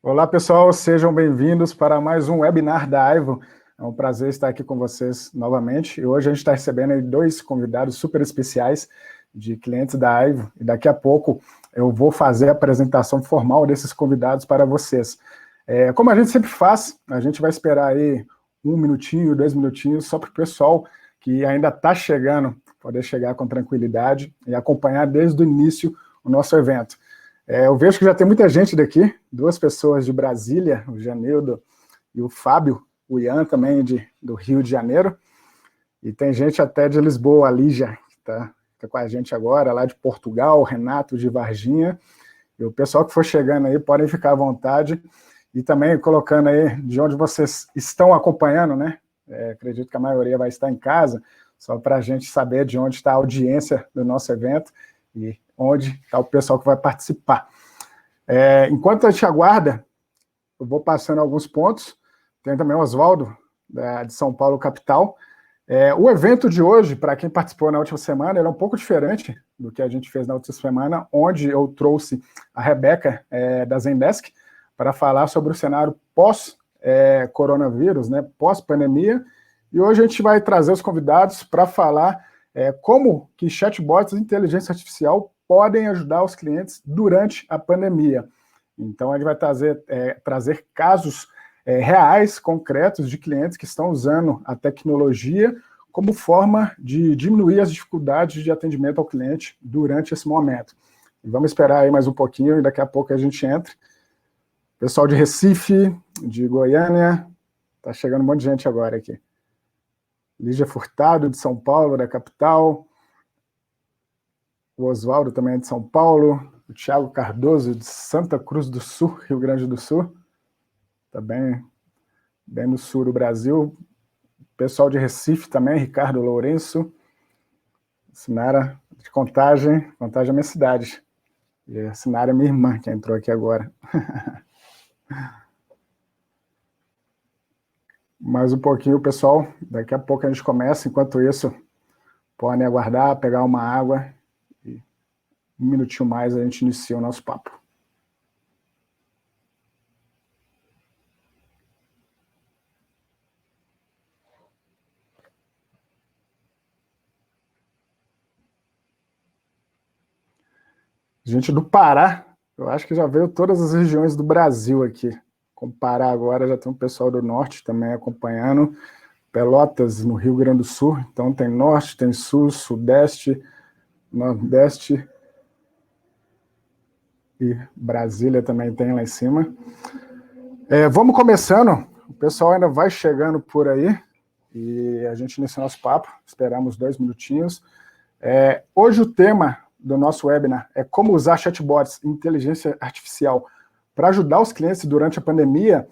Olá, pessoal, sejam bem-vindos para mais um webinar da Aivo. É um prazer estar aqui com vocês novamente. E hoje a gente está recebendo aí dois convidados super especiais de clientes da Aivo. E daqui a pouco eu vou fazer a apresentação formal desses convidados para vocês. Como a gente sempre faz, a gente vai esperar aí 1 minutinho, 2 minutinhos, só para o pessoal que ainda está chegando, poder chegar com tranquilidade e acompanhar desde o início o nosso evento. Eu vejo que já tem muita gente daqui, 2 pessoas de Brasília, o Janildo e o Fábio, o Ian também do Rio de Janeiro, e tem gente até de Lisboa, a Lígia, que está com a gente agora, lá de Portugal, o Renato de Varginha, e o pessoal que for chegando aí podem ficar à vontade, e também colocando aí de onde vocês estão acompanhando, né? Acredito que a maioria vai estar em casa, só para a gente saber de onde está a audiência do nosso evento, e onde está o pessoal que vai participar. Enquanto a gente aguarda, eu vou passando alguns pontos. Tem também o Oswaldo, de São Paulo, capital. O evento de hoje, para quem participou na última semana, ele é um pouco diferente do que a gente fez na outra semana, onde eu trouxe a Rebeca, da Zendesk, para falar sobre o cenário pós-coronavírus, né, pós-pandemia, e hoje a gente vai trazer os convidados para falar como que chatbots de inteligência artificial podem ajudar os clientes durante a pandemia. Então, a gente vai trazer casos reais, concretos, de clientes que estão usando a tecnologia como forma de diminuir as dificuldades de atendimento ao cliente durante esse momento. E vamos esperar aí mais um pouquinho e daqui a pouco a gente entra. Pessoal de Recife, de Goiânia, está chegando um monte de gente agora aqui. Lígia Furtado, de São Paulo, da capital. O Oswaldo também é de São Paulo. O Thiago Cardoso, de Santa Cruz do Sul, Rio Grande do Sul. Está bem no sul do Brasil. O pessoal de Recife também, Ricardo Lourenço. Sinara de Contagem é minha cidade. E a Sinara é minha irmã, que entrou aqui agora. Mais um pouquinho, pessoal. Daqui a pouco a gente começa. Enquanto isso, podem aguardar, pegar uma água. E 1 minutinho mais a gente inicia o nosso papo. Gente do Pará, eu acho que já veio todas as regiões do Brasil aqui. Com Pará agora já tem um pessoal do norte também acompanhando. Pelotas, no Rio Grande do Sul, então tem norte, tem sul, sudeste, nordeste e Brasília também tem lá em cima. Vamos começando, o pessoal ainda vai chegando por aí e a gente inicia nosso papo, esperamos 2 minutinhos. Hoje o tema do nosso webinar é como usar chatbots e inteligência artificial para ajudar os clientes durante a pandemia,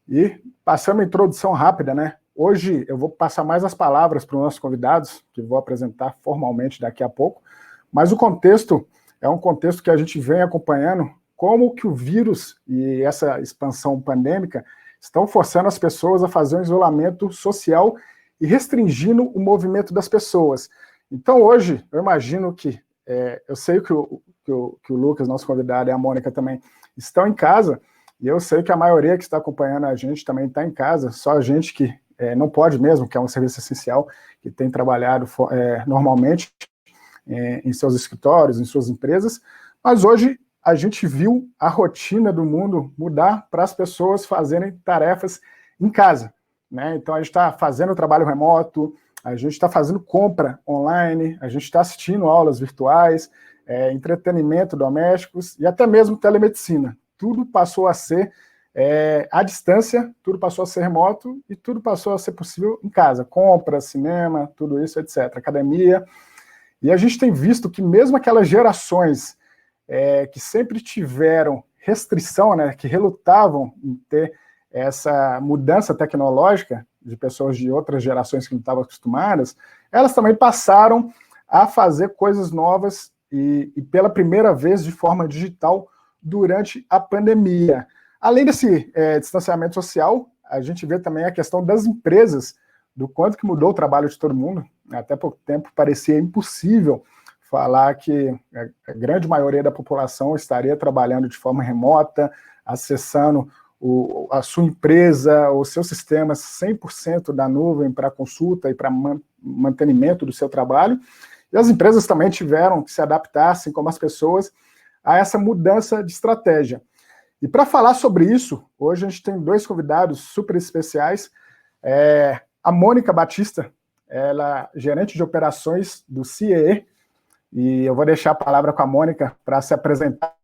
e passando uma introdução rápida, né? Hoje eu vou passar mais as palavras para os nossos convidados, que vou apresentar formalmente daqui a pouco, mas o contexto é um contexto que a gente vem acompanhando, como que o vírus e essa expansão pandêmica estão forçando as pessoas a fazer um isolamento social e restringindo o movimento das pessoas. Então hoje, eu imagino que, eu sei que o Lucas, nosso convidado, e a Mônica também estão em casa, e eu sei que a maioria que está acompanhando a gente também está em casa, só a gente que não pode mesmo, que é um serviço essencial, que tem trabalhado normalmente em seus escritórios, em suas empresas, mas hoje a gente viu a rotina do mundo mudar para as pessoas fazerem tarefas em casa, né? Então a gente está fazendo trabalho remoto, a gente está fazendo compra online, a gente está assistindo aulas virtuais, entretenimento domésticos e até mesmo telemedicina. Tudo passou a ser à distância, tudo passou a ser remoto e tudo passou a ser possível em casa. Compra, cinema, tudo isso, etc. Academia. E a gente tem visto que mesmo aquelas gerações que sempre tiveram restrição, né, que relutavam em ter essa mudança tecnológica de pessoas de outras gerações que não estavam acostumadas, elas também passaram a fazer coisas novas e pela primeira vez de forma digital durante a pandemia. Além desse distanciamento social, a gente vê também a questão das empresas, do quanto que mudou o trabalho de todo mundo. Até pouco tempo parecia impossível falar que a grande maioria da população estaria trabalhando de forma remota, acessando a sua empresa, o seu sistema 100% da nuvem para consulta e para mantenimento do seu trabalho. E as empresas também tiveram que se adaptar, assim como as pessoas, a essa mudança de estratégia. E para falar sobre isso, hoje a gente tem dois convidados super especiais. A Mônica Batista, ela é gerente de operações do CIE, e eu vou deixar a palavra com a Mônica para se apresentar.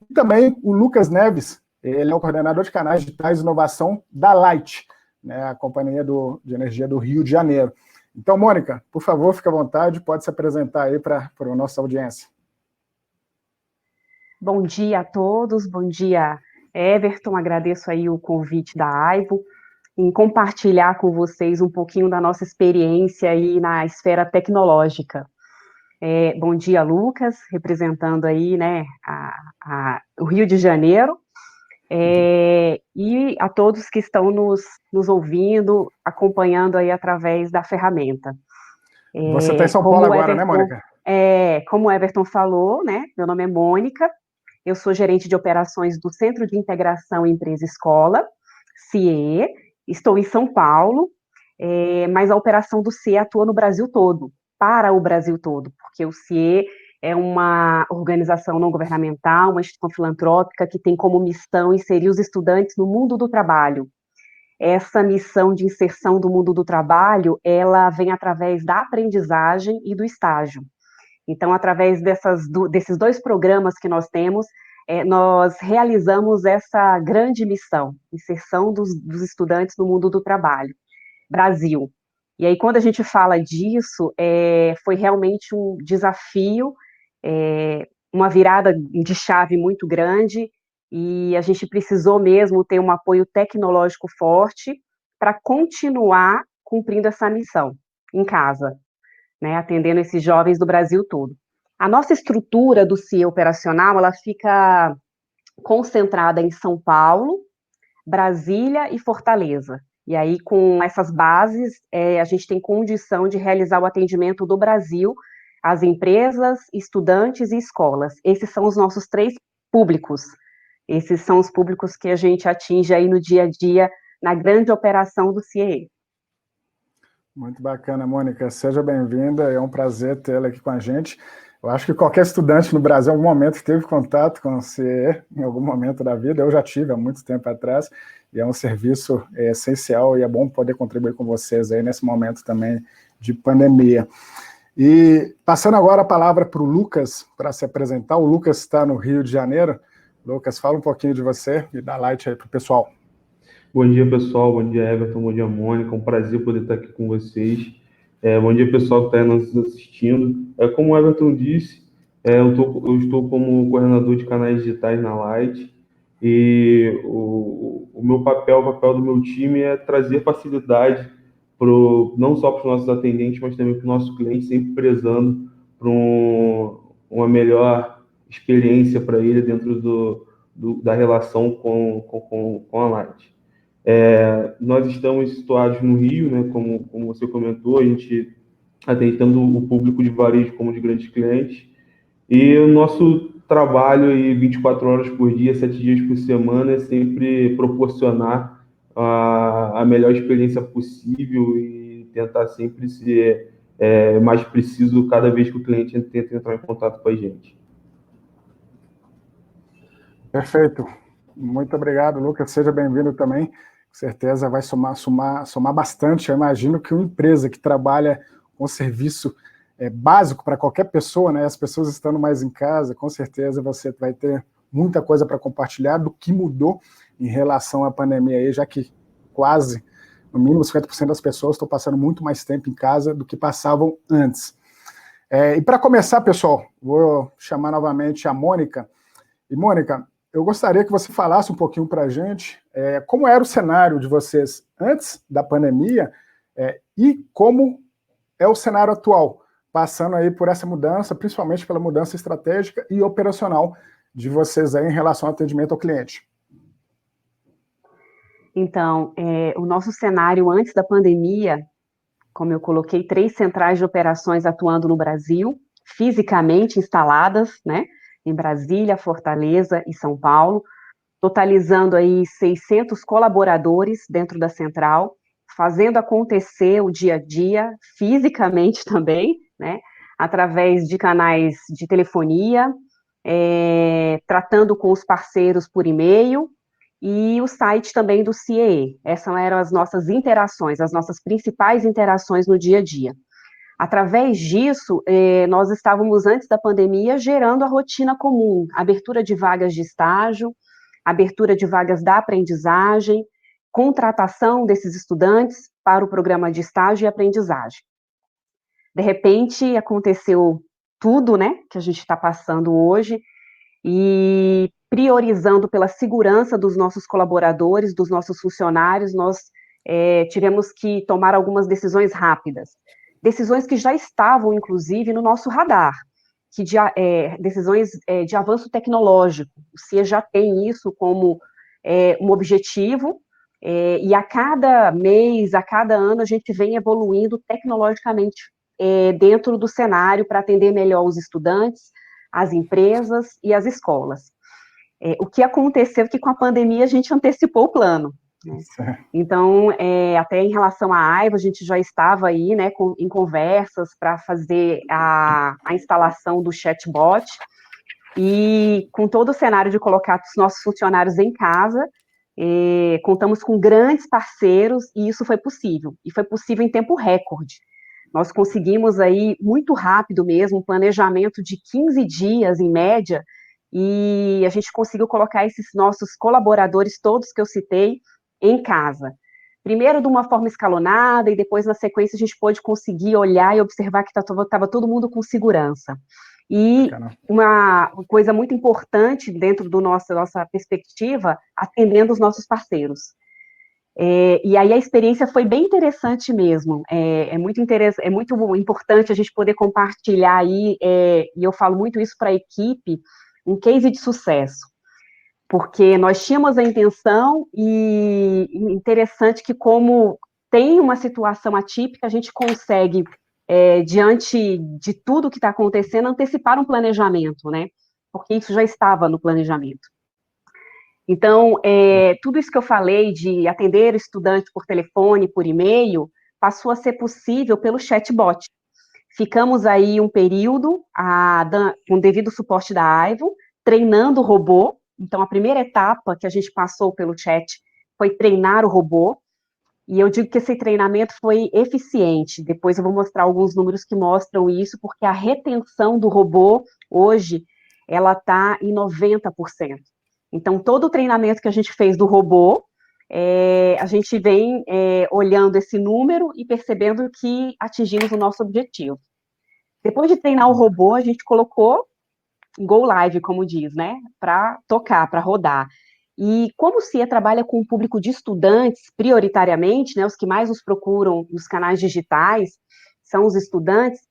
E também o Lucas Neves, ele é o coordenador de canais digitais de inovação da Light, né, a companhia de energia do Rio de Janeiro. Então, Mônica, por favor, fique à vontade, pode se apresentar aí para a nossa audiência. Bom dia a todos, bom dia, Everton, agradeço aí o convite da Aivo, em compartilhar com vocês um pouquinho da nossa experiência aí na esfera tecnológica. Bom dia, Lucas, representando aí, né, o Rio de Janeiro, e a todos que estão nos ouvindo, acompanhando aí através da ferramenta. Você está em São Paulo agora, né, Mônica? Como o Everton falou, né, meu nome é Mônica, eu sou gerente de operações do Centro de Integração Empresa-Escola, CIE, estou em São Paulo, mas a operação do CIE atua no Brasil todo, para o Brasil todo, porque o CIE é uma organização não governamental, uma instituição filantrópica que tem como missão inserir os estudantes no mundo do trabalho. Essa missão de inserção do mundo do trabalho, ela vem através da aprendizagem e do estágio. Então, através desses dois programas que nós temos, nós realizamos essa grande missão, inserção dos estudantes no mundo do trabalho, Brasil. E aí, quando a gente fala disso, foi realmente um desafio, uma virada de chave muito grande, e a gente precisou mesmo ter um apoio tecnológico forte para continuar cumprindo essa missão em casa, né, atendendo esses jovens do Brasil todo. A nossa estrutura do CIE operacional, ela fica concentrada em São Paulo, Brasília e Fortaleza. E aí, com essas bases, a gente tem condição de realizar o atendimento do Brasil às empresas, estudantes e escolas. Esses são os nossos 3 públicos. Esses são os públicos que a gente atinge aí no dia a dia, na grande operação do CIE. Muito bacana, Mônica. Seja bem-vinda, é um prazer tê-la aqui com a gente. Eu acho que qualquer estudante no Brasil, em algum momento, teve contato com o CIE, em algum momento da vida. Eu já tive, há muito tempo atrás, e é um serviço essencial, e é bom poder contribuir com vocês aí nesse momento também de pandemia. E passando agora a palavra para o Lucas, para se apresentar. O Lucas está no Rio de Janeiro. Lucas, fala um pouquinho de você e dá light aí para o pessoal. Bom dia, pessoal. Bom dia, Everton. Bom dia, Mônica. É um prazer poder estar aqui com vocês. Bom dia, pessoal que está nos assistindo. Como o Everton disse, eu estou como coordenador de canais digitais na Light, e o meu papel, o papel do meu time é trazer facilidade não só para os nossos atendentes, mas também para o nosso cliente, sempre prezando por uma melhor experiência para ele dentro da relação com a Light. Nós estamos situados no Rio, né, como você comentou, a gente atende tanto o público de varejo como de grandes clientes, e o nosso trabalho aí 24 horas por dia, 7 dias por semana, é sempre proporcionar a melhor experiência possível e tentar sempre ser mais preciso cada vez que o cliente tenta entrar em contato com a gente. Perfeito. Muito obrigado, Lucas. Seja bem-vindo também. Com certeza vai somar bastante. Eu imagino que uma empresa que trabalha com serviço básico para qualquer pessoa, né? As pessoas estando mais em casa, com certeza você vai ter muita coisa para compartilhar do que mudou em relação à pandemia aí, já que quase, no mínimo, 50% das pessoas estão passando muito mais tempo em casa do que passavam antes. E para começar, pessoal, vou chamar novamente a Mônica. E, Mônica, eu gostaria que você falasse um pouquinho para a gente como era o cenário de vocês antes da pandemia e como é o cenário atual, passando aí por essa mudança, principalmente pela mudança estratégica e operacional de vocês aí em relação ao atendimento ao cliente. Então, o nosso cenário antes da pandemia, como eu coloquei, 3 centrais de operações atuando no Brasil, fisicamente instaladas, né, em Brasília, Fortaleza e São Paulo. totalizando aí 600 colaboradores dentro da central, fazendo acontecer o dia a dia, fisicamente também, né, através de canais de telefonia, tratando com os parceiros por e-mail, e o site também do CIEE. Essas eram as nossas interações, as nossas principais interações no dia a dia. Através disso, nós estávamos, antes da pandemia, gerando a rotina comum, abertura de vagas de estágio, abertura de vagas da aprendizagem, contratação desses estudantes para o programa de estágio e aprendizagem. De repente, aconteceu tudo, né, que a gente está passando hoje, e priorizando pela segurança dos nossos colaboradores, dos nossos funcionários, nós tivemos que tomar algumas decisões rápidas. Decisões que já estavam, inclusive, no nosso radar, decisões de avanço tecnológico. O CIE já tem isso como um objetivo, e a cada mês, a cada ano, a gente vem evoluindo tecnologicamente dentro do cenário para atender melhor os estudantes, as empresas e as escolas. O que aconteceu é que com a pandemia a gente antecipou o plano, né? Então, até em relação à AIVA, a gente já estava aí, né, em conversas para fazer a instalação do chatbot, e com todo o cenário de colocar os nossos funcionários em casa, contamos com grandes parceiros, e isso foi possível, e foi possível em tempo recorde. Nós conseguimos aí, muito rápido mesmo, um planejamento de 15 dias, em média, e a gente conseguiu colocar esses nossos colaboradores, todos que eu citei, em casa. Primeiro de uma forma escalonada, e depois, na sequência, a gente pôde conseguir olhar e observar que estava todo mundo com segurança. E uma coisa muito importante dentro da nossa perspectiva, atendendo os nossos parceiros. E aí a experiência foi bem interessante mesmo, é muito importante a gente poder compartilhar aí, e eu falo muito isso para a equipe, um case de sucesso, porque nós tínhamos a intenção, e interessante que, como tem uma situação atípica, a gente consegue, diante de tudo que está acontecendo, antecipar um planejamento, né, porque isso já estava no planejamento. Então, tudo isso que eu falei de atender o estudante por telefone, por e-mail, passou a ser possível pelo chatbot. Ficamos aí um período, com o devido suporte da AIVO, treinando o robô. Então, a primeira etapa que a gente passou pelo chat foi treinar o robô, e eu digo que esse treinamento foi eficiente. Depois eu vou mostrar alguns números que mostram isso, porque a retenção do robô, hoje, ela está em 90%. Então, todo o treinamento que a gente fez do robô, a gente vem olhando esse número e percebendo que atingimos o nosso objetivo. Depois de treinar o robô, a gente colocou go live, como diz, né, para tocar, para rodar. E como o CIE trabalha com o público de estudantes, prioritariamente, né, os que mais nos procuram nos canais digitais, são os estudantes,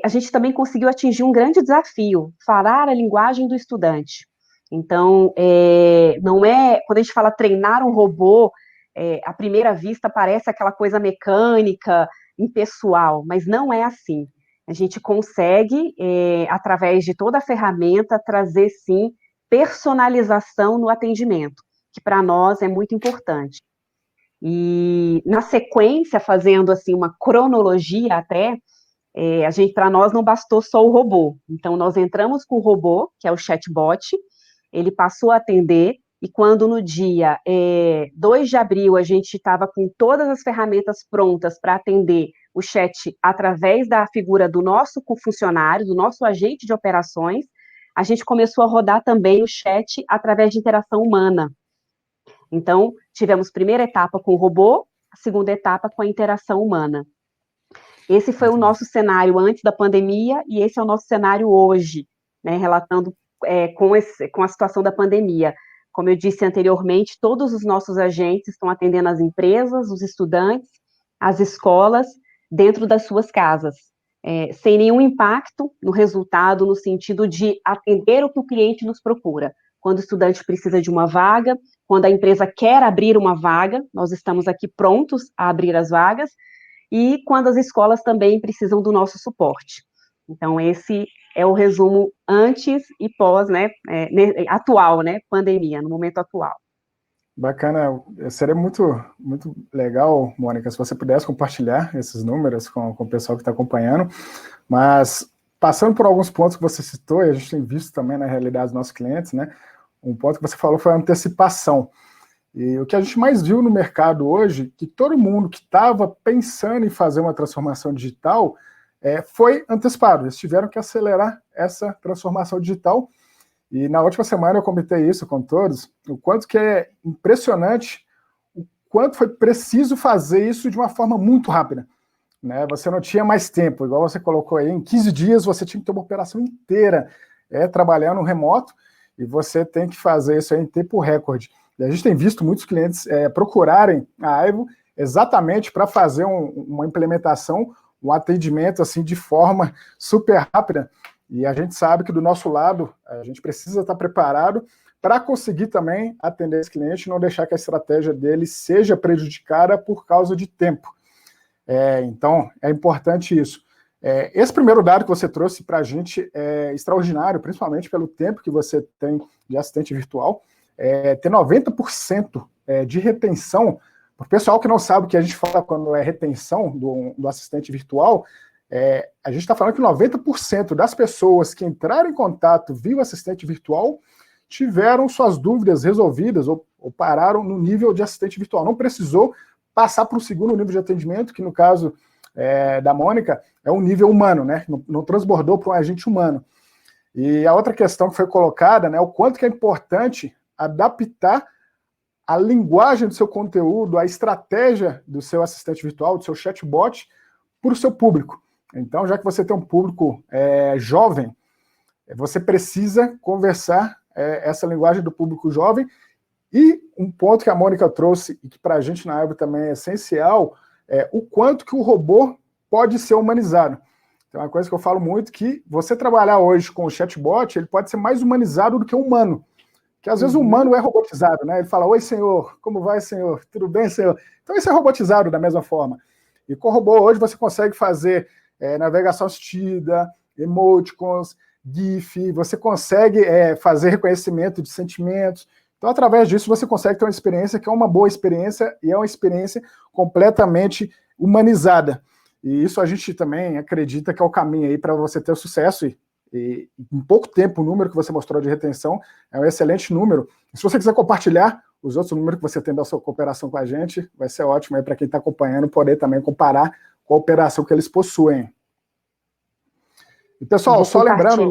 a gente também conseguiu atingir um grande desafio, falar a linguagem do estudante. Então, não é, quando a gente fala treinar um robô, à primeira vista parece aquela coisa mecânica, impessoal, mas não é assim. A gente consegue, através de toda a ferramenta, trazer, sim, personalização no atendimento, que para nós é muito importante. E, na sequência, fazendo assim uma cronologia até, para nós não bastou só o robô. Então, nós entramos com o robô, que é o chatbot, ele passou a atender, e quando no dia 2 de abril a gente estava com todas as ferramentas prontas para atender o chat através da figura do nosso funcionário, do nosso agente de operações, a gente começou a rodar também o chat através de interação humana. Então, tivemos primeira etapa com o robô, a segunda etapa com a interação humana. Esse foi o nosso cenário antes da pandemia, e esse é o nosso cenário hoje, né, relatando com a situação da pandemia. Como eu disse anteriormente, todos os nossos agentes estão atendendo as empresas, os estudantes, as escolas, dentro das suas casas, sem nenhum impacto no resultado, no sentido de atender o que o cliente nos procura. Quando o estudante precisa de uma vaga, quando a empresa quer abrir uma vaga, nós estamos aqui prontos a abrir as vagas, e quando as escolas também precisam do nosso suporte. Então, esse é o resumo antes e pós, né, atual, né, pandemia, no momento atual. Bacana, seria muito, muito legal, Mônica, se você pudesse compartilhar esses números com o pessoal que está acompanhando, mas passando por alguns pontos que você citou, e a gente tem visto também na realidade dos nossos clientes, né, um ponto que você falou foi a antecipação. E o que a gente mais viu no mercado hoje, que todo mundo que estava pensando em fazer uma transformação digital foi antecipado. Eles tiveram que acelerar essa transformação digital. E na última semana eu comentei isso com todos, o quanto que é impressionante, o quanto foi preciso fazer isso de uma forma muito rápida. Né? Você não tinha mais tempo, igual você colocou aí, em 15 dias você tinha que ter uma operação inteira trabalhando remoto, e você tem que fazer isso aí em tempo recorde. E a gente tem visto muitos clientes procurarem a Aivo exatamente para fazer uma implementação, um atendimento assim de forma super rápida. E a gente sabe que do nosso lado, a gente precisa estar preparado para conseguir também atender esse cliente e não deixar que a estratégia dele seja prejudicada por causa de tempo. Então, é importante isso. Esse primeiro dado que você trouxe para a gente é extraordinário, principalmente pelo tempo que você tem de assistente virtual. Ter 90% de retenção, para o pessoal que não sabe o que a gente fala quando é retenção do assistente virtual, a gente está falando que 90% das pessoas que entraram em contato via o assistente virtual tiveram suas dúvidas resolvidas ou pararam no nível de assistente virtual. Não precisou passar para o segundo nível de atendimento, que no caso da Mônica é um nível humano, né? Não transbordou para um agente humano. E a outra questão que foi colocada, né, o quanto que é importante adaptar a linguagem do seu conteúdo, a estratégia do seu assistente virtual, do seu chatbot, para o seu público. Então, já que você tem um público jovem, você precisa conversar essa linguagem do público jovem. E um ponto que a Mônica trouxe, e que para a gente na Aivo também é essencial, é o quanto que o robô pode ser humanizado. Então, é uma coisa que eu falo muito, que você trabalhar hoje com o chatbot, ele pode ser mais humanizado do que humano. Que às vezes o humano é robotizado, né? Ele fala, oi, senhor, como vai, senhor? Tudo bem, senhor? Então, isso é robotizado da mesma forma. E com o robô hoje você consegue fazer navegação assistida, emoticons, GIF, você consegue fazer reconhecimento de sentimentos. Então, através disso, você consegue ter uma experiência que é uma boa experiência e é uma experiência completamente humanizada. E isso a gente também acredita que é o caminho aí para você ter sucesso. E em pouco tempo, o número que você mostrou de retenção é um excelente número. E se você quiser compartilhar os outros números que você tem da sua cooperação com a gente, vai ser ótimo aí para quem está acompanhando poder também comparar com a operação que eles possuem. E, pessoal, só lembrando,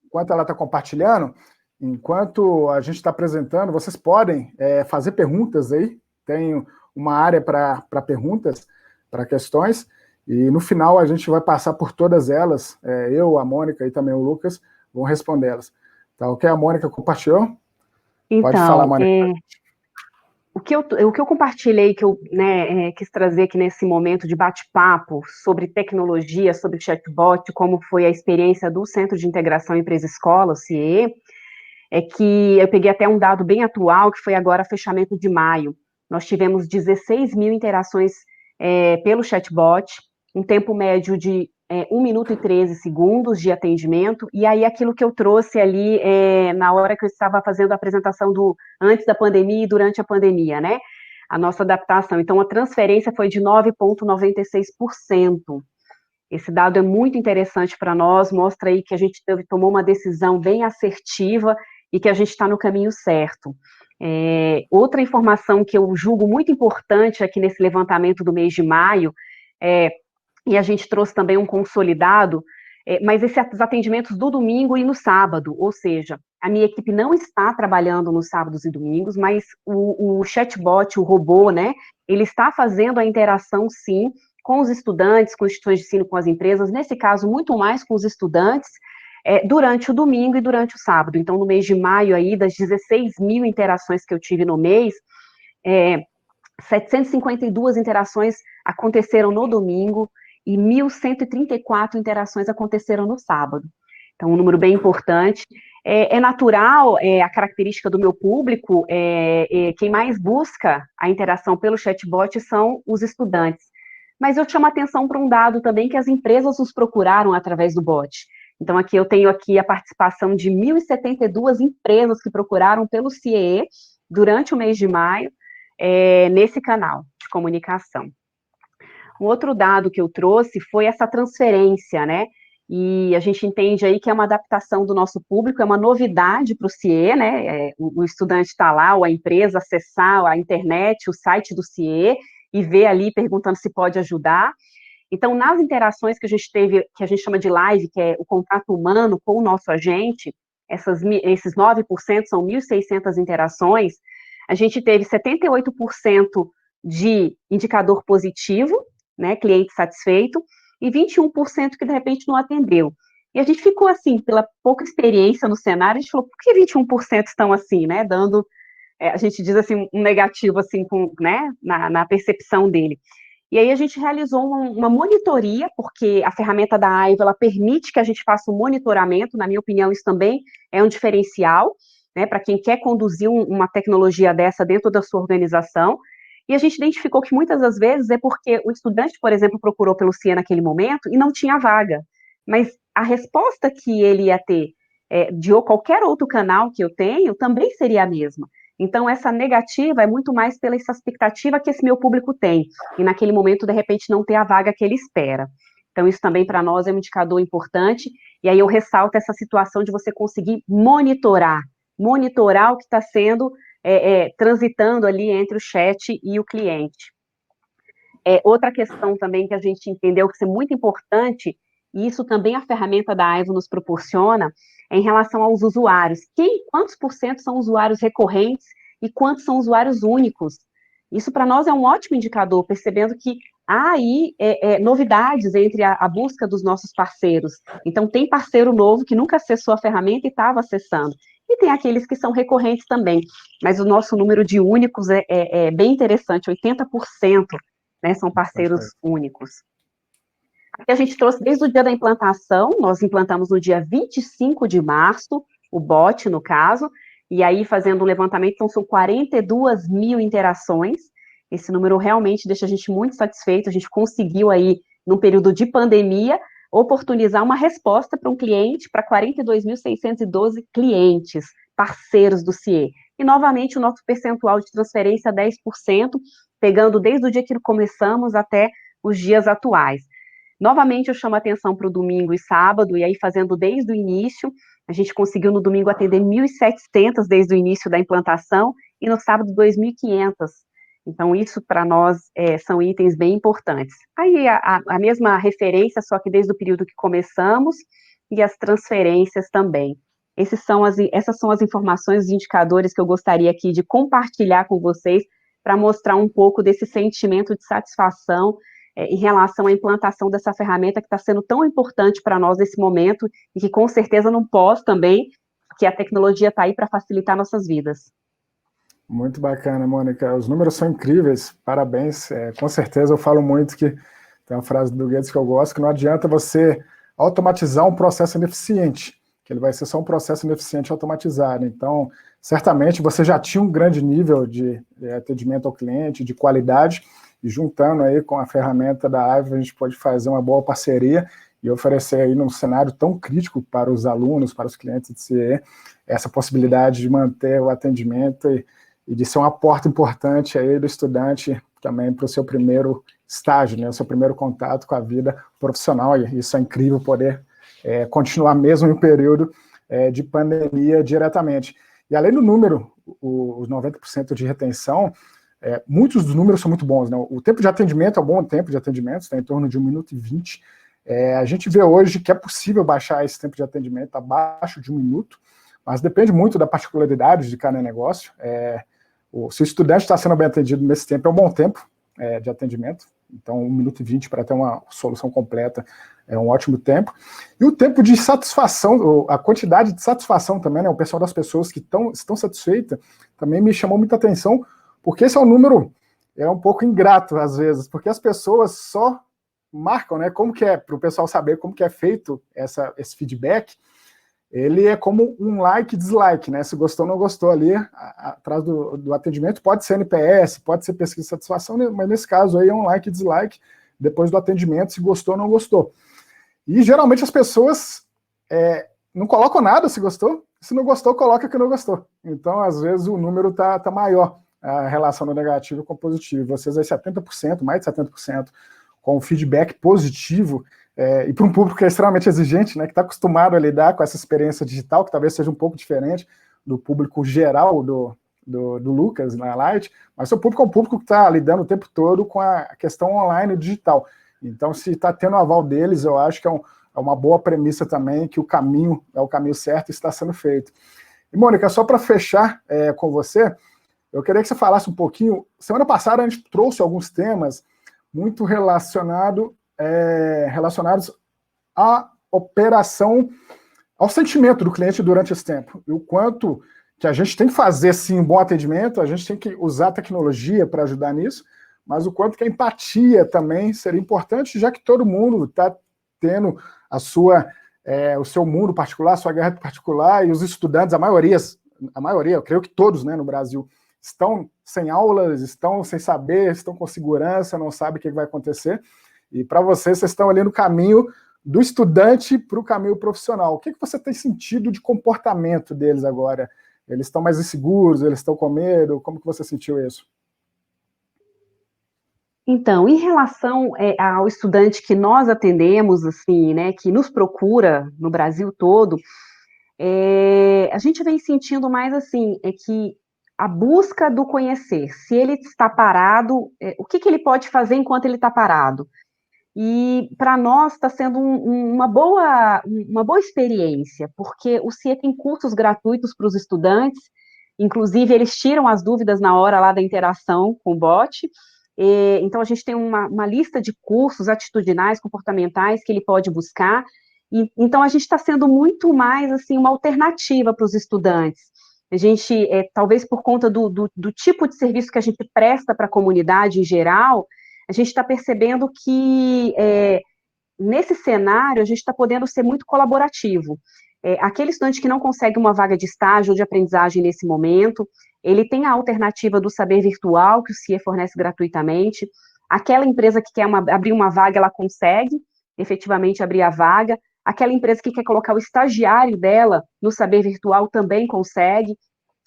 enquanto ela está compartilhando, enquanto a gente está apresentando, vocês podem fazer perguntas aí, tem uma área para perguntas, para questões, e no final a gente vai passar por todas elas, eu, a Mônica e também o Lucas vão respondê-las. Tá ok? A Mônica compartilhou? Então, pode falar, Mônica. O que eu compartilhei, que eu quis trazer aqui nesse momento de bate-papo sobre tecnologia, sobre chatbot, como foi a experiência do Centro de Integração Empresa-Escola, o CIE, é que eu peguei até um dado bem atual, que foi agora fechamento de maio. Nós tivemos 16 mil interações pelo chatbot, um tempo médio de 1 minuto e 13 segundos de atendimento, e aí aquilo que eu trouxe ali na hora que eu estava fazendo a apresentação antes da pandemia e durante a pandemia, né? A nossa adaptação. Então, a transferência foi de 9,96%. Esse dado é muito interessante para nós, mostra aí que a gente tomou uma decisão bem assertiva e que a gente está no caminho certo. Outra informação que eu julgo muito importante aqui nesse levantamento do mês de maio, e a gente trouxe também um consolidado, mas esses atendimentos do domingo e no sábado, ou seja, a minha equipe não está trabalhando nos sábados e domingos, mas o chatbot, o robô, né, ele está fazendo a interação, sim, com os estudantes, com instituições de ensino, com as empresas, nesse caso, muito mais com os estudantes, durante o domingo e durante o sábado. Então, no mês de maio, aí, das 16 mil interações que eu tive no mês, 752 interações aconteceram no domingo e 1.134 interações aconteceram no sábado. Então, um número bem importante. É natural, a característica do meu público, quem mais busca a interação pelo chatbot são os estudantes. Mas eu chamo a atenção para um dado também, que as empresas nos procuraram através do bot. Então, aqui eu tenho aqui a participação de 1.072 empresas que procuraram pelo CIEE durante o mês de maio, nesse canal de comunicação. Um outro dado que eu trouxe foi essa transferência, né? E a gente entende aí que é uma adaptação do nosso público, é uma novidade para o CIE, né? O estudante está lá, ou a empresa acessar a internet, o site do CIE, e ver ali perguntando se pode ajudar. Então, nas interações que a gente teve, que a gente chama de live, que é o contato humano com o nosso agente, esses 9% são 1.600 interações, a gente teve 78% de indicador positivo, né, cliente satisfeito, e 21% que de repente não atendeu. E a gente ficou assim, pela pouca experiência no cenário, a gente falou, por que 21% estão assim, né, dando, a gente diz assim, um negativo assim, né, na percepção dele. E aí a gente realizou uma monitoria, porque a ferramenta da Aiva, ela permite que a gente faça um monitoramento, na minha opinião, isso também é um diferencial, né, para quem quer conduzir uma tecnologia dessa dentro da sua organização. E a gente identificou que muitas das vezes é porque o estudante, por exemplo, procurou pelo CIE naquele momento e não tinha vaga, mas a resposta que ele ia ter de qualquer outro canal que eu tenho também seria a mesma. Então, essa negativa é muito mais pela essa expectativa que esse meu público tem, e naquele momento, de repente, não ter a vaga que ele espera. Então, isso também para nós é um indicador importante, e aí eu ressalto essa situação de você conseguir monitorar o que está sendo transitando ali entre o chat e o cliente. Outra questão também que a gente entendeu que é muito importante, e isso também a ferramenta da Aivo nos proporciona, é em relação aos usuários. Quantos por cento são usuários recorrentes e quantos são usuários únicos? Isso para nós é um ótimo indicador, percebendo que há aí novidades entre a busca dos nossos parceiros. Então, tem parceiro novo que nunca acessou a ferramenta e estava acessando. E tem aqueles que são recorrentes também. Mas o nosso número de únicos é bem interessante, 80%, né, são parceiros únicos. Aqui a gente trouxe desde o dia da implantação, nós implantamos no dia 25 de março, o bot, no caso, e aí fazendo um levantamento, então são 42 mil interações, esse número realmente deixa a gente muito satisfeito, a gente conseguiu aí, num período de pandemia, oportunizar uma resposta para um cliente, para 42.612 clientes, parceiros do CIE. E, novamente, o nosso percentual de transferência é 10%, pegando desde o dia que começamos até os dias atuais. Novamente, eu chamo a atenção para o domingo e sábado, e aí fazendo desde o início, a gente conseguiu no domingo atender 1.700 desde o início da implantação, e no sábado 2.500. Então, isso para nós são itens bem importantes. Aí a mesma referência, só que desde o período que começamos, e as transferências também. Essas são as informações, os indicadores que eu gostaria aqui de compartilhar com vocês, para mostrar um pouco desse sentimento de satisfação em relação à implantação dessa ferramenta que está sendo tão importante para nós nesse momento, e que com certeza não pós também, que a tecnologia está aí para facilitar nossas vidas. Muito bacana, Mônica. Os números são incríveis, parabéns. Com certeza eu falo muito que tem uma frase do Guedes que eu gosto, que não adianta você automatizar um processo ineficiente, que ele vai ser só um processo ineficiente automatizado. Então, certamente você já tinha um grande nível de atendimento ao cliente, de qualidade, e juntando aí com a ferramenta da Aiva, a gente pode fazer uma boa parceria e oferecer aí num cenário tão crítico para os alunos, para os clientes de CIE, essa possibilidade de manter o atendimento e de ser um aporte importante aí do estudante também para o seu primeiro estágio, né, o seu primeiro contato com a vida profissional, e isso é incrível poder continuar mesmo em um período de pandemia diretamente. E além do número, os 90% de retenção, muitos dos números são muito bons, né? O tempo de atendimento é um bom tempo de atendimento, está em torno de 1 minuto e 20. A gente vê hoje que é possível baixar esse tempo de atendimento abaixo de 1 minuto, mas depende muito da particularidade de cada negócio. Se o estudante está sendo bem atendido nesse tempo, é um bom tempo de atendimento, então 1 minuto e 20 para ter uma solução completa é um ótimo tempo. E o tempo de satisfação, a quantidade de satisfação também, né, o pessoal das pessoas que estão satisfeitas, também me chamou muita atenção, porque esse é um número um pouco ingrato às vezes, porque as pessoas só marcam, né, como que para o pessoal saber como que é feito esse feedback. Ele é como um like e dislike, né? Se gostou ou não gostou ali, atrás do atendimento, pode ser NPS, pode ser pesquisa de satisfação, mas nesse caso aí é um like e dislike, depois do atendimento, se gostou ou não gostou. E geralmente as pessoas não colocam nada se gostou. Se não gostou, coloca que não gostou. Então, às vezes, o número tá maior, a relação do negativo com o positivo. Vocês aí 70%, mais de 70%, com feedback positivo, e para um público que é extremamente exigente, né, que está acostumado a lidar com essa experiência digital, que talvez seja um pouco diferente do público geral do Lucas na Light, mas seu público é um público que está lidando o tempo todo com a questão online e digital. Então, se está tendo o aval deles, eu acho que é uma boa premissa também, que o caminho é o caminho certo e está sendo feito. E, Mônica, só para fechar com você, eu queria que você falasse um pouquinho. Semana passada a gente trouxe alguns temas muito relacionados à operação, ao sentimento do cliente durante esse tempo. E o quanto que a gente tem que fazer, sim, um bom atendimento, a gente tem que usar a tecnologia para ajudar nisso, mas o quanto que a empatia também seria importante, já que todo mundo está tendo o seu mundo particular, a sua guerra particular, e os estudantes, a maioria, eu creio que todos, né, no Brasil, estão sem aulas, estão sem saber, estão com segurança, não sabem o que vai acontecer, e para vocês estão ali no caminho do estudante para o caminho profissional. O que você tem sentido de comportamento deles agora? Eles estão mais inseguros, eles estão com medo? Como que você sentiu isso? Então, em relação ao estudante que nós atendemos, assim, né, que nos procura no Brasil todo, a gente vem sentindo mais assim, que a busca do conhecer, se ele está parado, o que ele pode fazer enquanto ele está parado? E para nós está sendo uma boa experiência, porque o CIE tem cursos gratuitos para os estudantes, inclusive eles tiram as dúvidas na hora lá da interação com o bot. Então a gente tem uma lista de cursos atitudinais, comportamentais que ele pode buscar. Então a gente está sendo muito mais assim uma alternativa para os estudantes. A gente, talvez por conta do tipo de serviço que a gente presta para a comunidade em geral, a gente está percebendo que nesse cenário a gente está podendo ser muito colaborativo. Aquele estudante que não consegue uma vaga de estágio ou de aprendizagem nesse momento, ele tem a alternativa do saber virtual, que o CIE fornece gratuitamente. Aquela empresa que quer abrir uma vaga, ela consegue efetivamente abrir a vaga. Aquela empresa que quer colocar o estagiário dela no saber virtual também consegue.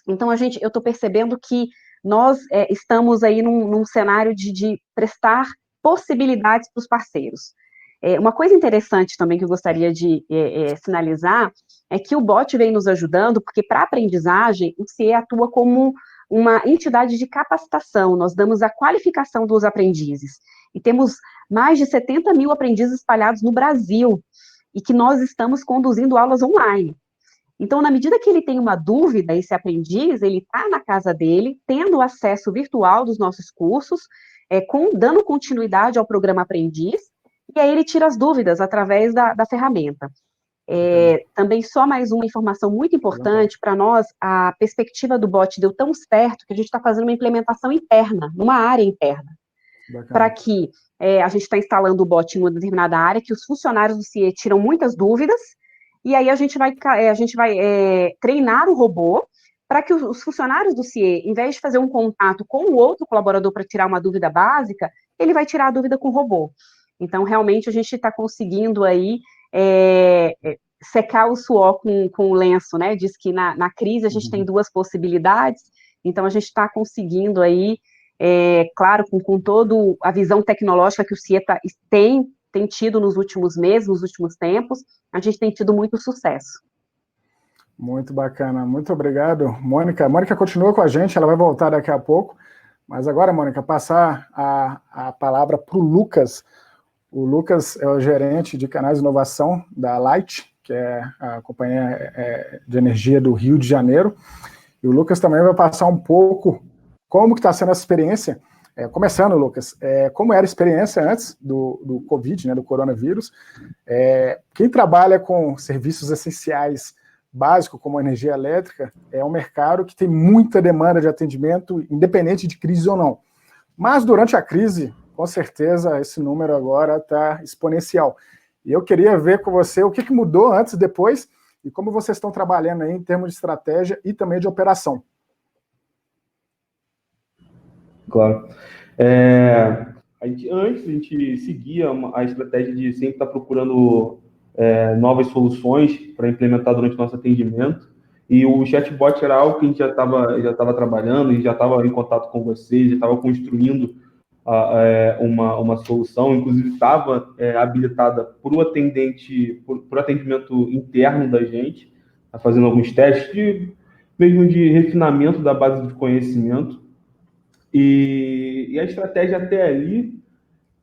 Então, eu estou percebendo que nós estamos aí num cenário de prestar possibilidades para os parceiros. Uma coisa interessante também que eu gostaria de sinalizar é que o bot vem nos ajudando, porque para a aprendizagem, o CIE atua como uma entidade de capacitação, nós damos a qualificação dos aprendizes, e temos mais de 70 mil aprendizes espalhados no Brasil, e que nós estamos conduzindo aulas online. Então, na medida que ele tem uma dúvida, esse aprendiz, ele está na casa dele, tendo acesso virtual dos nossos cursos, dando continuidade ao programa Aprendiz, e aí ele tira as dúvidas através da ferramenta. Também só mais uma informação muito importante, para nós, a perspectiva do bot deu tão certo que a gente está fazendo uma implementação interna, numa área interna, para que a gente está instalando o bot em uma determinada área, que os funcionários do CIE tiram muitas dúvidas, e aí a gente vai treinar o robô para que os funcionários do CIE, em vez de fazer um contato com o outro colaborador para tirar uma dúvida básica, ele vai tirar a dúvida com o robô. Então, realmente, a gente está conseguindo aí secar o suor com o lenço, né? Diz que na crise a gente tem duas possibilidades, então a gente está conseguindo aí, claro, com toda a visão tecnológica que o CIE tem tido nos últimos meses, nos últimos tempos, a gente tem tido muito sucesso. Muito bacana, muito obrigado, Mônica. A Mônica continua com a gente, ela vai voltar daqui a pouco, mas agora, Mônica, passar a palavra para o Lucas. O Lucas é o gerente de canais de inovação da Light, que é a companhia de energia do Rio de Janeiro, e o Lucas também vai passar um pouco como que está sendo essa experiência. Começando, Lucas, como era a experiência antes do Covid, né, do coronavírus? Quem trabalha com serviços essenciais básicos, como energia elétrica, é um mercado que tem muita demanda de atendimento, independente de crise ou não. Mas durante a crise, com certeza, esse número agora está exponencial. E eu queria ver com você o que mudou antes e depois, e como vocês estão trabalhando aí em termos de estratégia e também de operação. Claro. Antes a gente seguia a estratégia de sempre estar procurando novas soluções para implementar durante o nosso atendimento. E o chatbot era algo que a gente já estava trabalhando, e já estava em contato com vocês, já estava construindo uma solução, inclusive estava habilitada por um atendente, por atendimento interno da gente, fazendo alguns testes, mesmo de refinamento da base de conhecimento. E a estratégia até ali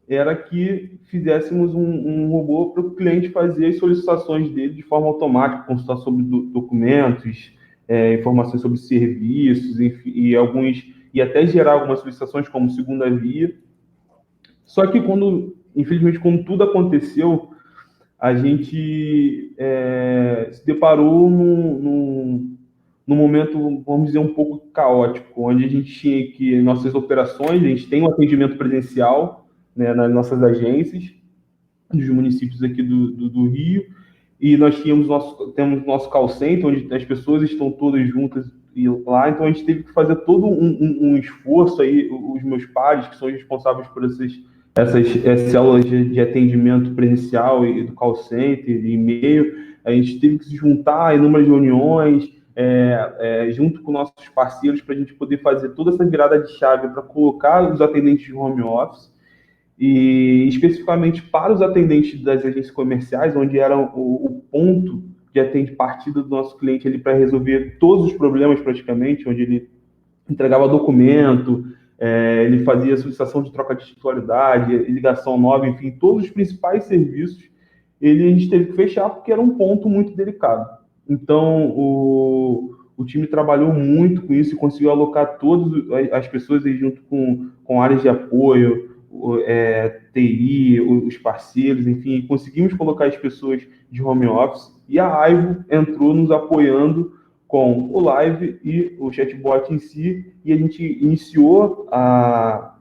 era que fizéssemos um robô para o cliente fazer as solicitações dele de forma automática, consultar sobre documentos, informações sobre serviços, enfim, e até gerar algumas solicitações como segunda via. Só que infelizmente, quando tudo aconteceu, a gente se deparou num momento, vamos dizer, um pouco caótico, onde a gente tinha que, nossas operações, a gente tem um atendimento presencial, né, nas nossas agências, dos municípios aqui do Rio, e nós temos nosso call center, onde as pessoas estão todas juntas lá, então a gente teve que fazer todo um esforço aí, os meus pares, que são responsáveis por essas células de atendimento presencial e do call center, e e-mail, a gente teve que se juntar em inúmeras reuniões, junto com nossos parceiros, para a gente poder fazer toda essa virada de chave para colocar os atendentes de home office, e especificamente para os atendentes das agências comerciais, onde era o ponto de partida do nosso cliente ali para resolver todos os problemas praticamente, onde ele entregava documento, ele fazia solicitação de troca de titularidade, ligação nova, enfim, todos os principais serviços, a gente teve que fechar porque era um ponto muito delicado. Então, o time trabalhou muito com isso e conseguiu alocar todas as pessoas aí junto com áreas de apoio, TI, os parceiros, enfim, conseguimos colocar as pessoas de home office, e a Aivo entrou nos apoiando com o live e o chatbot em si, e a gente iniciou a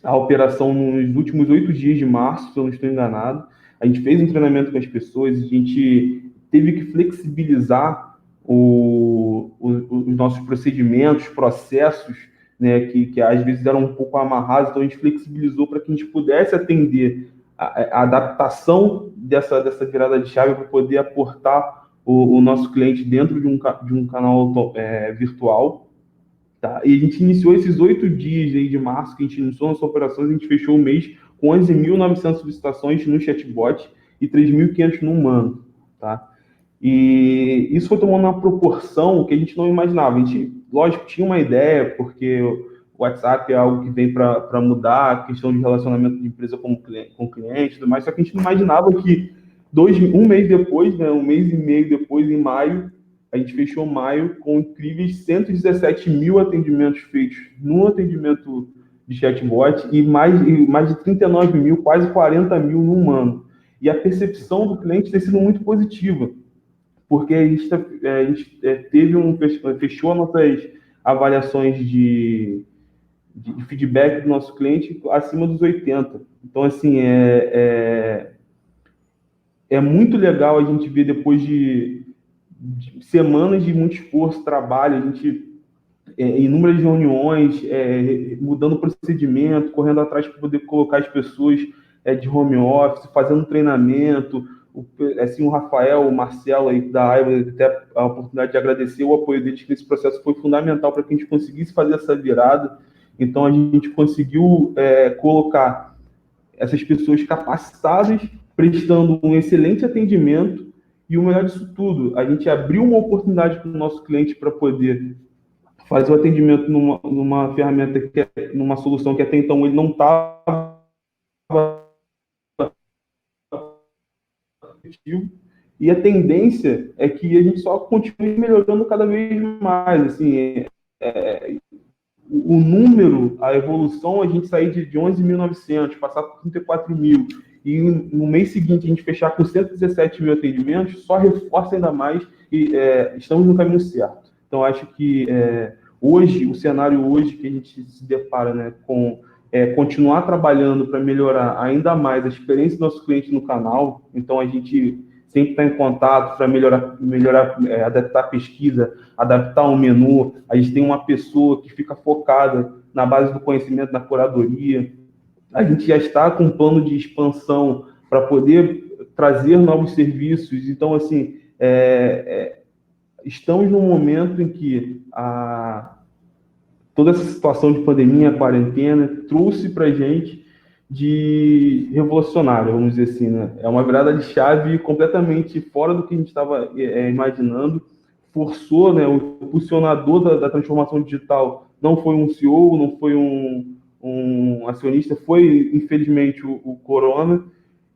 operação nos últimos 8 dias de março, se eu não estou enganado. A gente fez um treinamento com as pessoas, a gente teve que flexibilizar os nossos procedimentos, processos, né, que às vezes eram um pouco amarrados, então a gente flexibilizou para que a gente pudesse atender a adaptação dessa virada de chave para poder aportar o nosso cliente dentro de um canal virtual. Tá? E a gente iniciou esses 8 dias aí de março, que a gente iniciou nossas operações, a gente fechou o mês com 11.900 solicitações no chatbot e 3.500 no humano. Tá? E isso foi tomando uma proporção que a gente não imaginava. A gente, lógico, tinha uma ideia, porque o WhatsApp é algo que vem para mudar a questão de relacionamento de empresa com o cliente e tudo mais, só que a gente não imaginava que um mês depois, né, um mês e meio depois, em maio, a gente fechou maio com incríveis 117 mil atendimentos feitos no atendimento de chatbot e mais de 39 mil, quase 40 mil no humano. E a percepção do cliente tem sido muito positiva, porque a gente fechou nossas avaliações de feedback do nosso cliente acima dos 80. Então, assim, é muito legal a gente ver, depois de semanas de muito esforço, trabalho, a gente inúmeras reuniões, mudando o procedimento, correndo atrás para poder colocar as pessoas de home office, fazendo treinamento. O Rafael, o Marcelo aí da Aivo, até a oportunidade de agradecer o apoio deles, que esse processo foi fundamental para que a gente conseguisse fazer essa virada. Então, a gente conseguiu colocar essas pessoas capacitadas, prestando um excelente atendimento, e o melhor disso tudo, a gente abriu uma oportunidade para o nosso cliente para poder fazer o atendimento numa ferramenta, numa solução que até então ele não estava efetivo, e a tendência é que a gente só continue melhorando cada vez mais. Assim, o número, a evolução, a gente sair de 11.900, passar por 34 mil, e no mês seguinte a gente fechar com 117 mil atendimentos, só reforça ainda mais, e estamos no caminho certo. Então, acho que hoje, o cenário hoje que a gente se depara, né, com continuar trabalhando para melhorar ainda mais a experiência do nosso cliente no canal. Então, a gente sempre está em contato para melhorar, adaptar a pesquisa, adaptar um menu. A gente tem uma pessoa que fica focada na base do conhecimento, na curadoria. A gente já está com um plano de expansão para poder trazer novos serviços. Então, assim, estamos num momento em que toda essa situação de pandemia, quarentena, trouxe para a gente de revolucionário, vamos dizer assim, né? É uma virada de chave completamente fora do que a gente estava imaginando, forçou, né? O impulsionador da transformação digital não foi um CEO, não foi um acionista, foi, infelizmente, o Corona,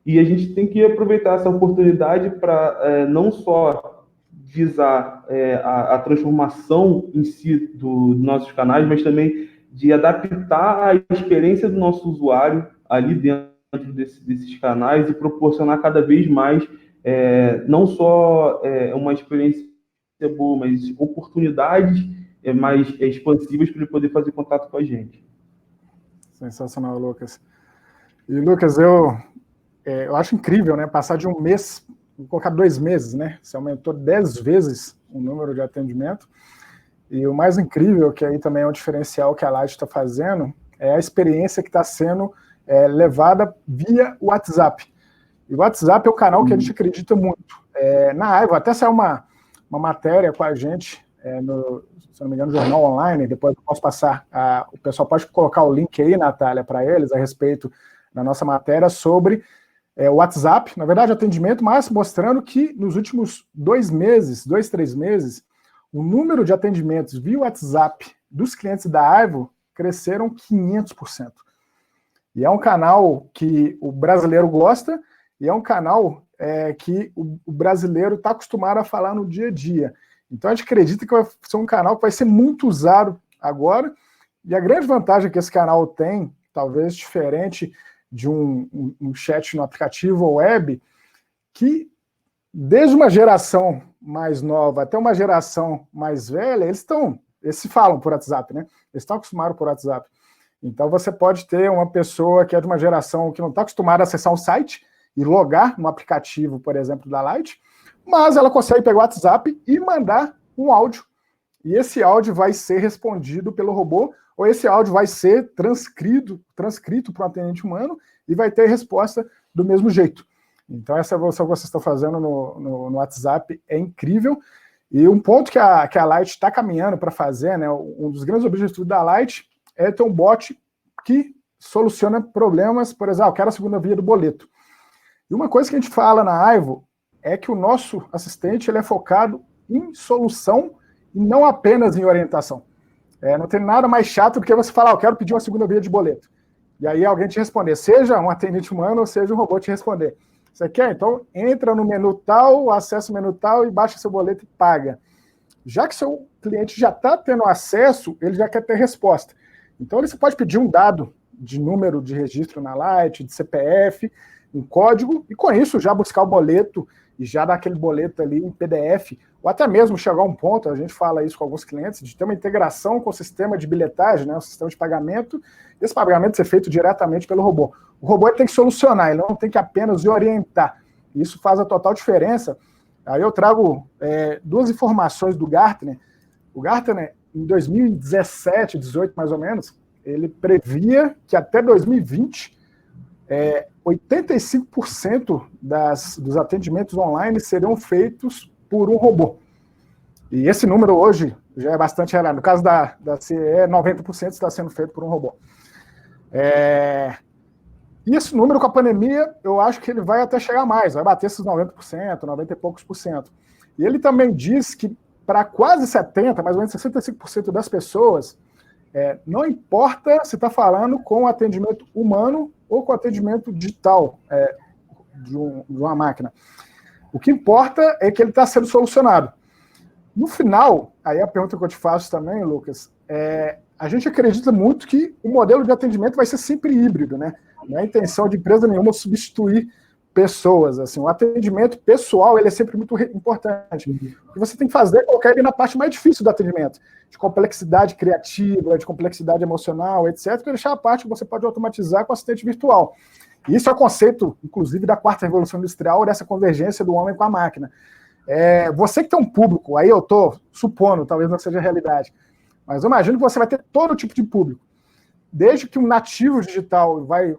e a gente tem que aproveitar essa oportunidade para não só visar a transformação em si dos nossos canais, mas também de adaptar a experiência do nosso usuário ali dentro desses canais e proporcionar cada vez mais, não só uma experiência boa, mas oportunidades mais expansivas para ele poder fazer contato com a gente. Sensacional, Lucas. E, Lucas, eu acho incrível, né? Passar de um mês, vou colocar 2 meses, né? Você aumentou 10 vezes o número de atendimento. E o mais incrível, que aí também é um diferencial que a Light está fazendo, é a experiência que está sendo levada via WhatsApp. E o WhatsApp é o canal que a gente acredita muito. Na Aivo, até saiu uma matéria com a gente, se não me engano, no Jornal Online, depois eu posso passar, o pessoal pode colocar o link aí, Natália, para eles, a respeito da nossa matéria sobre o WhatsApp, na verdade, atendimento, mas mostrando que nos últimos 2 meses, 2, 3 meses, o número de atendimentos via WhatsApp dos clientes da Aivo cresceram 500%. E é um canal que o brasileiro gosta, e é um canal que o brasileiro está acostumado a falar no dia a dia. Então a gente acredita que vai ser um canal que vai ser muito usado agora, e a grande vantagem que esse canal tem, talvez diferente de um chat no aplicativo ou web, que desde uma geração mais nova até uma geração mais velha, eles se falam por WhatsApp, né? Eles estão acostumados por WhatsApp. Então você pode ter uma pessoa que é de uma geração que não está acostumada a acessar um site e logar no aplicativo, por exemplo, da Light, mas ela consegue pegar o WhatsApp e mandar um áudio. E esse áudio vai ser respondido pelo robô, ou esse áudio vai ser transcrito para um atendente humano e vai ter resposta do mesmo jeito. Então essa evolução que vocês estão fazendo no WhatsApp é incrível. E um ponto que a Light está caminhando para fazer, né, um dos grandes objetivos da Light é ter um bot que soluciona problemas, por exemplo, eu quero a segunda via do boleto. E uma coisa que a gente fala na Aivo é que o nosso assistente ele é focado em solução e não apenas em orientação. Não tem nada mais chato do que você falar, eu quero pedir uma segunda via de boleto. E aí alguém te responder, seja um atendente humano ou seja um robô te responder. Você quer? Então entra no menu tal, acessa o menu tal e baixa seu boleto e paga. Já que seu cliente já está tendo acesso, ele já quer ter resposta. Então você pode pedir um dado de número de registro na Light, de CPF, um código, e com isso já buscar o boleto e já dar aquele boleto ali em PDF, ou até mesmo chegar a um ponto, a gente fala isso com alguns clientes, de ter uma integração com o sistema de bilhetagem, né, o sistema de pagamento, esse pagamento ser feito diretamente pelo robô. O robô tem que solucionar, ele não tem que apenas orientar. Isso faz a total diferença. Aí eu trago 2 informações do Gartner. O Gartner, em 2017, 18 mais ou menos, ele previa que até 2020, 85% dos atendimentos online seriam feitos por um robô. E esse número hoje já é bastante real. No caso da CE, 90% está sendo feito por um robô. E esse número com a pandemia, eu acho que ele vai até chegar mais, vai bater esses 90%, 90 e poucos por cento. E ele também diz que para quase 70%, mais ou menos 65% das pessoas, não importa se está falando com atendimento humano ou com atendimento digital de uma máquina. O que importa é que ele está sendo solucionado. No final, aí a pergunta que eu te faço também, Lucas, a gente acredita muito que o modelo de atendimento vai ser sempre híbrido, né? Não é intenção de empresa nenhuma substituir pessoas. Assim, o atendimento pessoal ele é sempre muito importante. O que você tem que fazer é colocar ele na parte mais difícil do atendimento, de complexidade criativa, de complexidade emocional, etc., e deixar a parte que você pode automatizar com o assistente virtual. E isso é o conceito, inclusive, da 4ª Revolução Industrial, dessa convergência do homem com a máquina. Você que tem um público, aí eu estou supondo, talvez não seja a realidade, mas eu imagino que você vai ter todo tipo de público. Desde que um nativo digital vai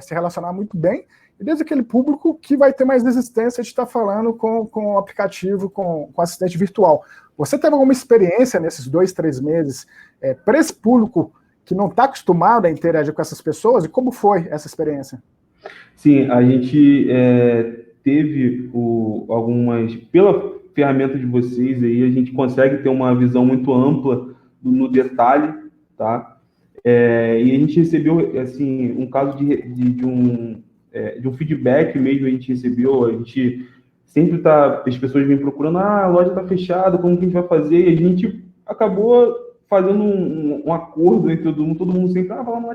se relacionar muito bem, e desde aquele público que vai ter mais resistência de estar falando com o aplicativo, com o assistente virtual. Você teve alguma experiência nesses 2, 3 meses para esse público que não está acostumado a interagir com essas pessoas? E como foi essa experiência? Sim, a gente teve algumas... Pela ferramenta de vocês aí, a gente consegue ter uma visão muito ampla no detalhe, tá? E a gente recebeu, assim, um caso de um feedback mesmo, a gente recebeu, a gente sempre as pessoas vêm procurando, a loja está fechada, como que a gente vai fazer? E a gente acabou fazendo um acordo entre todo mundo sempre, vai lá no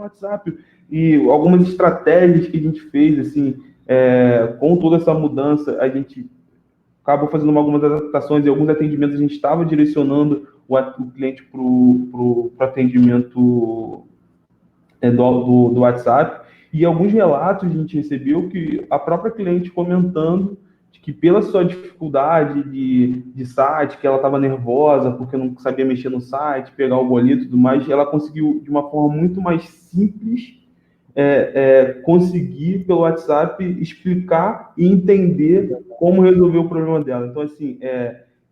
WhatsApp, e algumas estratégias que a gente fez, assim, com toda essa mudança, a gente acabou fazendo algumas adaptações e alguns atendimentos a gente estava direcionando o cliente para o atendimento do WhatsApp, e alguns relatos a gente recebeu que a própria cliente comentando que pela sua dificuldade de site, que ela estava nervosa porque não sabia mexer no site, pegar o boleto e tudo mais, ela conseguiu de uma forma muito mais simples conseguir pelo WhatsApp explicar e entender como resolver o problema dela. Então, assim,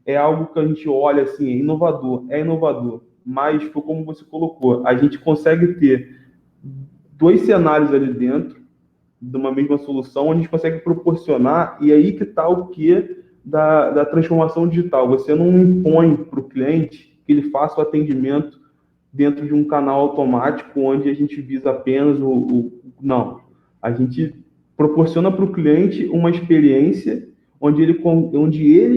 é algo que a gente olha, assim, é inovador, mas foi como você colocou, a gente consegue ter 2 cenários ali dentro de uma mesma solução, onde a gente consegue proporcionar, e aí que está o que da transformação digital. Você não impõe para o cliente que ele faça o atendimento dentro de um canal automático, onde a gente visa apenas não. A gente proporciona para o cliente uma experiência onde ele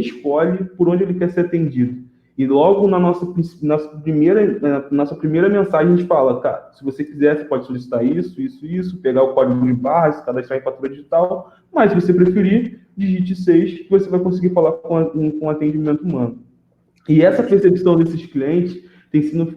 escolhe por onde ele quer ser atendido. E logo na nossa primeira mensagem a gente fala, cara, se você quiser, você pode solicitar isso, pegar o código de barra, se cadastrar em fatura digital, mas se você preferir, digite 6, que você vai conseguir falar com atendimento humano. E essa percepção desses clientes tem sido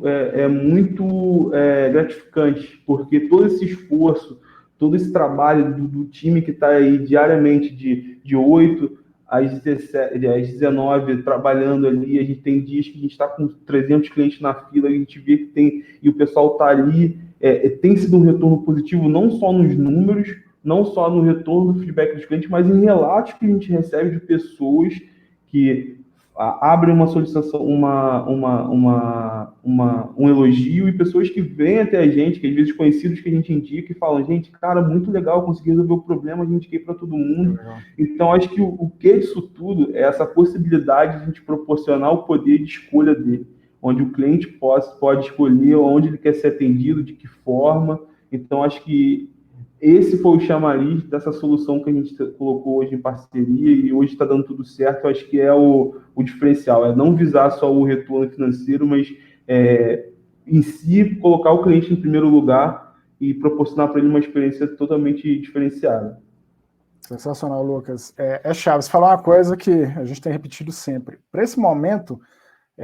muito gratificante, porque todo esse esforço, todo esse trabalho do time que está aí diariamente de 8 às 19 trabalhando ali, a gente tem dias que a gente está com 300 clientes na fila, a gente vê que tem, e o pessoal está ali, tem sido um retorno positivo, não só nos números, não só no retorno do feedback dos clientes, mas em relatos que a gente recebe de pessoas que abrem uma solicitação, um elogio, e pessoas que vêm até a gente, que às vezes conhecidos que a gente indica, e falam, gente, cara, muito legal, consegui resolver o problema, a gente indiquei para todo mundo. Então, acho que o que disso tudo é essa possibilidade de a gente proporcionar o poder de escolha dele, onde o cliente pode escolher onde ele quer ser atendido, de que forma. Então, acho que esse foi o chamariz dessa solução que a gente colocou hoje em parceria, e hoje está dando tudo certo. Eu acho que é o diferencial, é não visar só o retorno financeiro, mas em si colocar o cliente em primeiro lugar e proporcionar para ele uma experiência totalmente diferenciada. Sensacional, Lucas. Chave, você falou uma coisa que a gente tem repetido sempre. Para esse momento,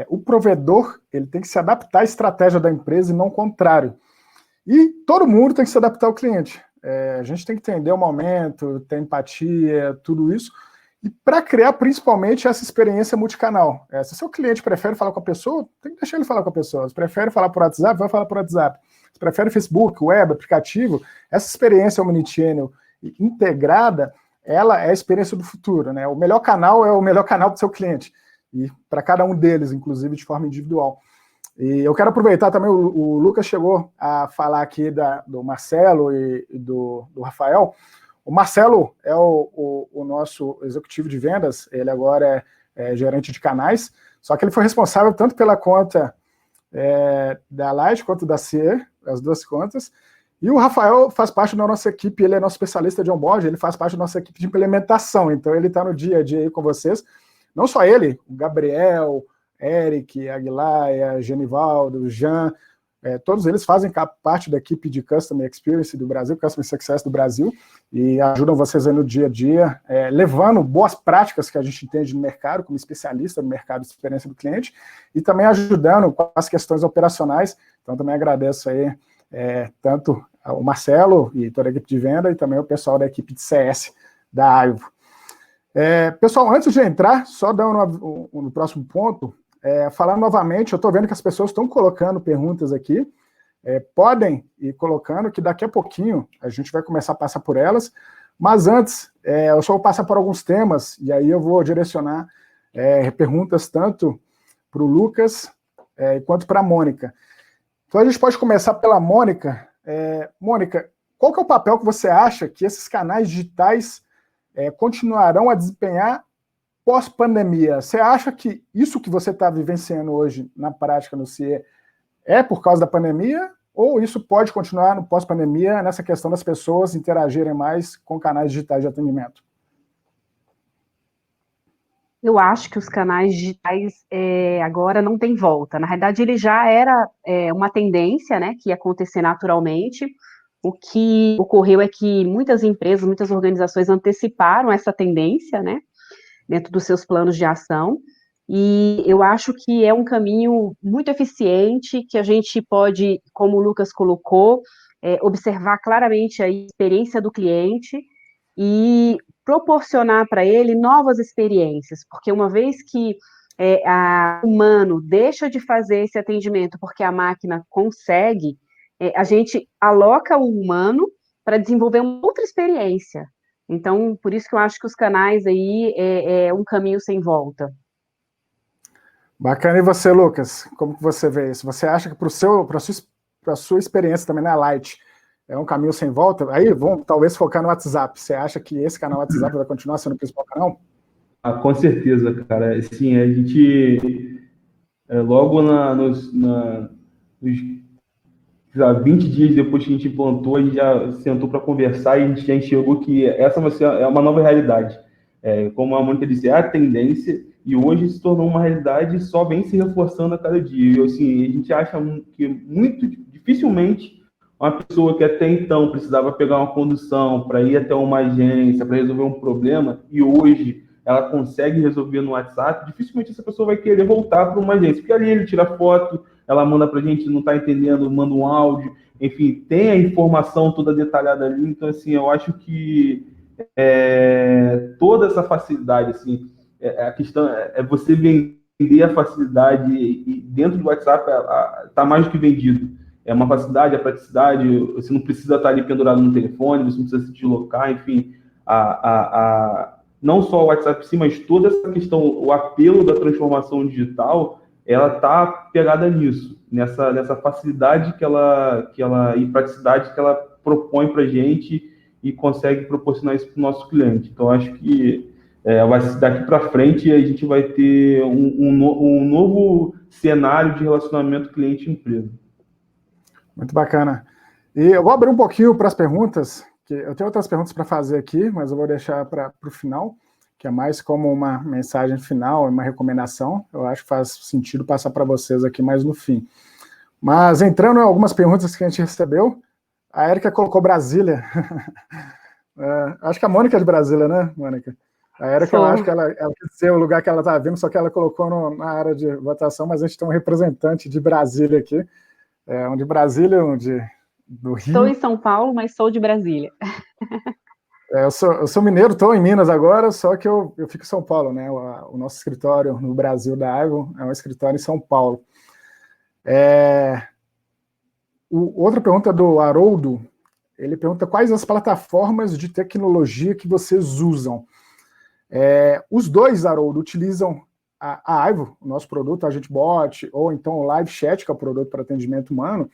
o provedor ele tem que se adaptar à estratégia da empresa e não o contrário. E todo mundo tem que se adaptar ao cliente. A gente tem que entender o momento, ter empatia, tudo isso, e para criar principalmente essa experiência multicanal. Se seu cliente prefere falar com a pessoa, tem que deixar ele falar com a pessoa. Se prefere falar por WhatsApp, vai falar por WhatsApp. Se prefere Facebook, web, aplicativo, essa experiência omnichannel integrada, ela é a experiência do futuro, né? O melhor canal é o melhor canal do seu cliente, e para cada um deles, inclusive de forma individual. E eu quero aproveitar também, o Lucas chegou a falar aqui do Marcelo e do Rafael. O Marcelo é o nosso executivo de vendas, ele agora é gerente de canais, só que ele foi responsável tanto pela conta da Light quanto da CIE, as 2 contas, e o Rafael faz parte da nossa equipe, ele é nosso especialista de onboard, ele faz parte da nossa equipe de implementação, então ele está no dia a dia aí com vocês. Não só ele, o Gabriel, Eric, Aguilar, Genivaldo, o Jean, todos eles fazem parte da equipe de Customer Experience do Brasil, Customer Success do Brasil, e ajudam vocês aí no dia a dia, levando boas práticas que a gente entende no mercado, como especialista no mercado de experiência do cliente, e também ajudando com as questões operacionais. Então também agradeço aí tanto o Marcelo e toda a equipe de venda, e também o pessoal da equipe de CS da Aivo. Pessoal, antes de entrar, só dando no próximo ponto, falando novamente, eu estou vendo que as pessoas estão colocando perguntas aqui, podem ir colocando, que daqui a pouquinho a gente vai começar a passar por elas, mas antes, eu só vou passar por alguns temas, e aí eu vou direcionar perguntas tanto para o Lucas quanto para a Mônica. Então a gente pode começar pela Mônica. Mônica, qual que é o papel que você acha que esses canais digitais continuarão a desempenhar pós-pandemia? Você acha que isso que você está vivenciando hoje na prática no CIE é por causa da pandemia, ou isso pode continuar no pós-pandemia nessa questão das pessoas interagirem mais com canais digitais de atendimento? Eu acho que os canais digitais agora não tem volta. Na realidade, ele já era uma tendência, né, que ia acontecer naturalmente. O que ocorreu é que muitas empresas, muitas organizações anteciparam essa tendência, né, dentro dos seus planos de ação. E eu acho que é um caminho muito eficiente, que a gente pode, como o Lucas colocou, observar claramente a experiência do cliente e proporcionar para ele novas experiências, porque uma vez que o humano deixa de fazer esse atendimento porque a máquina consegue, a gente aloca o humano para desenvolver uma outra experiência. Então, por isso que eu acho que os canais aí é um caminho sem volta. Bacana. E você, Lucas? Como que você vê isso? Você acha que para a sua experiência também na Light é um caminho sem volta? Aí vamos talvez focar no WhatsApp. Você acha que esse canal WhatsApp vai continuar sendo o principal canal? Com certeza, cara. Sim, a gente, logo nos 20 dias depois que a gente implantou, a gente já sentou para conversar e a gente já enxergou que essa vai ser uma nova realidade. Como a Mônica disse, é a tendência e hoje se tornou uma realidade e só vem se reforçando a cada dia. E, assim, a gente acha que muito dificilmente uma pessoa que até então precisava pegar uma condução para ir até uma agência, para resolver um problema, e hoje ela consegue resolver no WhatsApp, dificilmente essa pessoa vai querer voltar para uma agência, porque ali ele tira foto, ela manda para a gente, não está entendendo, manda um áudio, enfim, tem a informação toda detalhada ali. Então, assim, eu acho que toda essa facilidade, assim, a questão é você vender a facilidade, e dentro do WhatsApp está mais do que vendido. É uma facilidade, a praticidade, você não precisa estar ali pendurado no telefone, você não precisa se deslocar, enfim, não só o WhatsApp em si, mas toda essa questão, o apelo da transformação digital, ela está pegada nisso, nessa facilidade e praticidade que ela propõe para a gente e consegue proporcionar isso para o nosso cliente. Então, acho que daqui para frente a gente vai ter um novo cenário de relacionamento cliente-empresa. Muito bacana. E eu vou abrir um pouquinho para as perguntas, que eu tenho outras perguntas para fazer aqui, mas eu vou deixar para o final, que é mais como uma mensagem final, uma recomendação. Eu acho que faz sentido passar para vocês aqui mais no fim. Mas entrando em algumas perguntas que a gente recebeu, a Érica colocou Brasília. Acho que a Mônica é de Brasília, né, Mônica? A Érica, eu acho que ela quer dizer o lugar que ela está vindo, só que ela colocou na área de votação, mas a gente tem um representante de Brasília aqui. Um de Brasília, um do Rio. Estou em São Paulo, mas sou de Brasília. Eu sou mineiro, estou em Minas agora, só que eu fico em São Paulo, né? O nosso escritório no Brasil da Aivo é um escritório em São Paulo. Outra pergunta do Haroldo, ele pergunta quais as plataformas de tecnologia que vocês usam. Os dois, Haroldo, utilizam a Aivo, o nosso produto, a AgentBot, ou então o Live Chat, que é o produto para atendimento humano.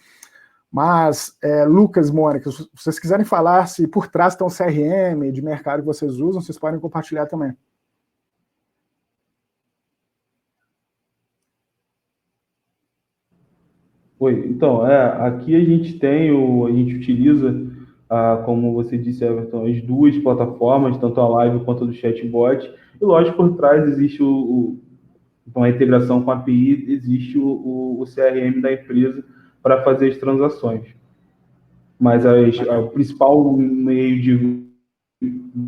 Mas, Lucas, Mônica, se vocês quiserem falar se por trás tem um CRM de mercado que vocês usam, vocês podem compartilhar também. Oi, então, aqui a gente utiliza, como você disse, Everton, as duas plataformas, tanto a Live quanto a do ChatBot, e lógico, por trás existe uma integração com a API, existe o CRM da empresa para fazer as transações. Mas o principal meio de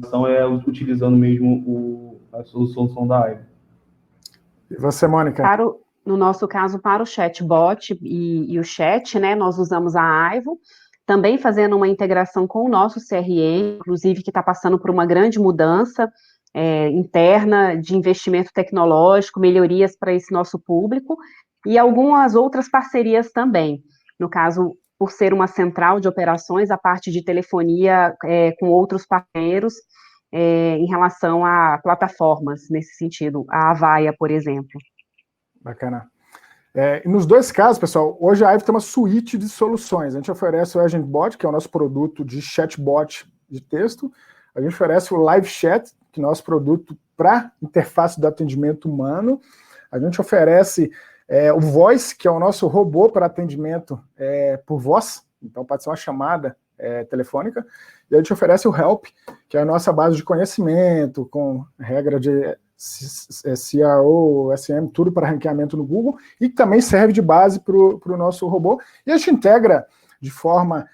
ação é utilizando mesmo a solução da Aivo. E você, Mônica? No nosso caso, para o chatbot e o chat, né, nós usamos a Aivo, também fazendo uma integração com o nosso CRM, inclusive que está passando por uma grande mudança interna de investimento tecnológico, melhorias para esse nosso público, e algumas outras parcerias também. No caso, por ser uma central de operações, a parte de telefonia com outros parceiros em relação a plataformas, nesse sentido, a Avaya, por exemplo. Bacana. E nos dois casos, pessoal, hoje a Ivy tem uma suíte de soluções. A gente oferece o AgentBot, que é o nosso produto de chatbot de texto. A gente oferece o Live Chat, que é o nosso produto para interface do atendimento humano. A gente oferece o Voice, que é o nosso robô para atendimento por voz. Então pode ser uma chamada telefônica. E a gente oferece o Help, que é a nossa base de conhecimento, com regra de CRO, SM, tudo para ranqueamento no Google, e que também serve de base para o nosso robô. E a gente integra de forma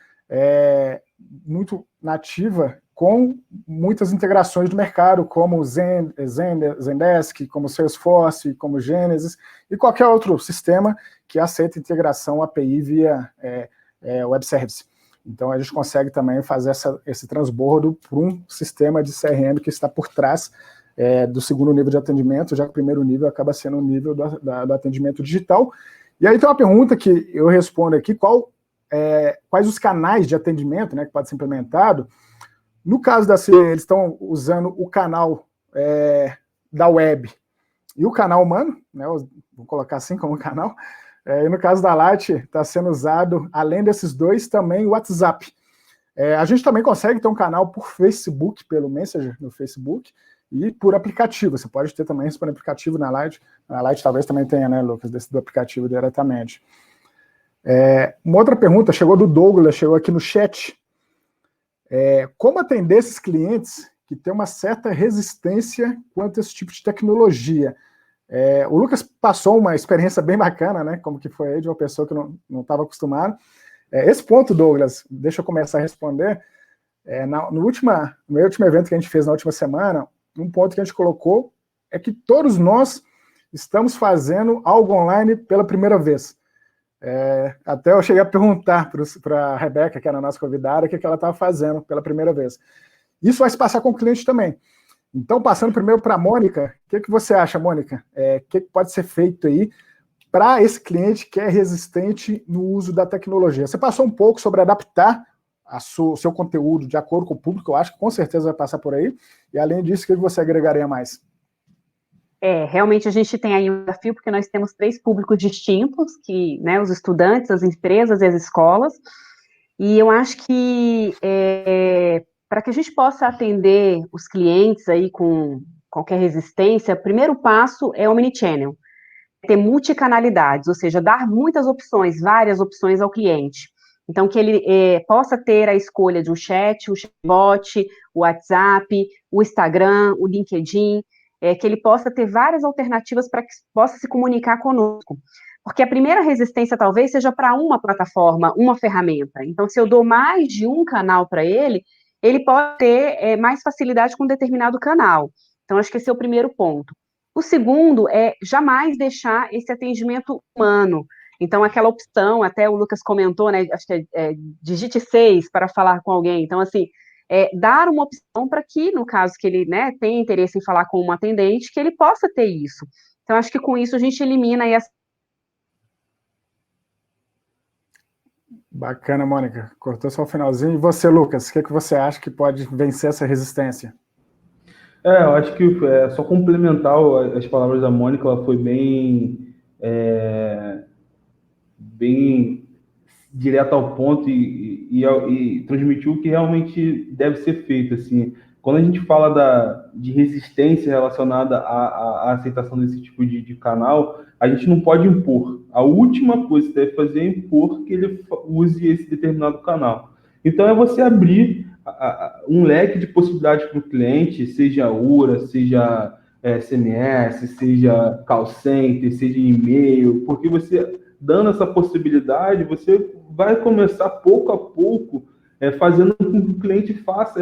muito nativa com muitas integrações do mercado, como o Zendesk, como Salesforce, como Genesys, e qualquer outro sistema que aceita integração API via Web Service. Então a gente consegue também fazer esse transbordo para um sistema de CRM que está por trás do segundo nível de atendimento, já que o primeiro nível acaba sendo o nível do atendimento digital. E aí tem uma pergunta que eu respondo aqui, quais os canais de atendimento, né, que pode ser implementado. No caso da CIE, eles estão usando o canal da web e o canal humano, né, vou colocar assim como canal, e no caso da Light, está sendo usado, além desses dois, também o WhatsApp. A gente também consegue ter um canal por Facebook, pelo Messenger no Facebook, e por aplicativo. Você pode ter também isso por aplicativo na Light. A Light talvez também tenha, né, Lucas, do aplicativo diretamente. Uma outra pergunta chegou do Douglas, chegou aqui no chat. Como atender esses clientes que têm uma certa resistência quanto a esse tipo de tecnologia? O Lucas passou uma experiência bem bacana, né? Como que foi aí de uma pessoa que não estava acostumada. Esse ponto, Douglas, deixa eu começar a responder. No último evento que a gente fez na última semana, um ponto que a gente colocou é que todos nós estamos fazendo algo online pela primeira vez. Até eu cheguei a perguntar para a Rebeca, que era a nossa convidada, o que ela estava fazendo pela primeira vez. Isso vai se passar com o cliente também. Então, passando primeiro para a Mônica, o que você acha, Mônica? O que pode ser feito aí para esse cliente que é resistente no uso da tecnologia? Você passou um pouco sobre adaptar o seu conteúdo de acordo com o público, eu acho que com certeza vai passar por aí. E além disso, o que você agregaria mais? Realmente a gente tem aí um desafio, porque nós temos 3 públicos distintos, que, né, os estudantes, as empresas e as escolas, e eu acho que para que a gente possa atender os clientes aí com qualquer resistência, o primeiro passo é o omnichannel, ter multicanalidades, ou seja, dar muitas opções, várias opções ao cliente. Então, que ele possa ter a escolha de um chat, o chatbot, o WhatsApp, o Instagram, o LinkedIn, que ele possa ter várias alternativas para que possa se comunicar conosco. Porque a primeira resistência talvez seja para uma plataforma, uma ferramenta. Então, se eu dou mais de um canal para ele pode ter mais facilidade com um determinado canal. Então, acho que esse é o primeiro ponto. O segundo é jamais deixar esse atendimento humano. Então, aquela opção, até o Lucas comentou, né, acho que digite 6 para falar com alguém. Então, assim, dar uma opção para que, no caso que ele, né, tenha interesse em falar com um atendente, que ele possa ter isso. Então, acho que com isso a gente elimina aí essa... Bacana, Mônica. Cortou só o finalzinho. E você, Lucas, o que você acha que pode vencer essa resistência? Eu acho que só complementar as palavras da Mônica, ela foi bem direto ao ponto e transmitiu o que realmente deve ser feito. Assim, quando a gente fala de resistência relacionada à aceitação desse tipo de canal, a gente não pode impor. A última coisa que deve fazer é impor que ele use esse determinado canal. Então, é você abrir um leque de possibilidades para o cliente, seja URA, seja SMS, seja call center, seja e-mail, porque você, dando essa possibilidade, você vai começar pouco a pouco fazendo com que o cliente faça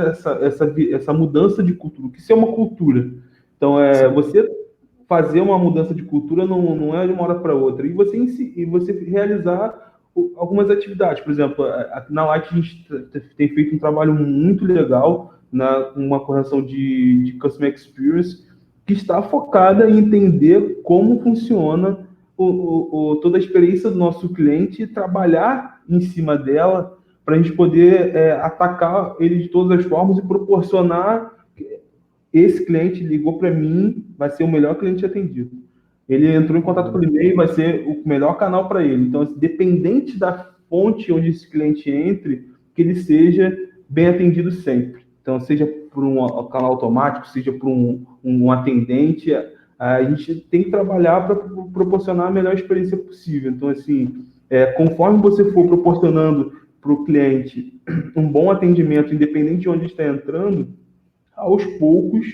essa mudança de cultura, que isso é uma cultura. Então, você fazer uma mudança de cultura não é de uma hora para outra, e você realizar algumas atividades. Por exemplo, na Light a gente tem feito um trabalho muito legal com uma correção de Customer Experience, que está focada em entender como funciona toda a experiência do nosso cliente e trabalhar em cima dela para a gente poder atacar ele de todas as formas e proporcionar esse cliente ligou para mim, vai ser o melhor cliente atendido. Ele entrou em contato por e-mail, vai ser o melhor canal para ele. Então, dependente da fonte onde esse cliente entre, que ele seja bem atendido sempre. Então, seja por um canal automático, seja por um atendente, a gente tem que trabalhar para proporcionar a melhor experiência possível. Então, assim, conforme você for proporcionando para o cliente um bom atendimento, independente de onde está entrando, aos poucos,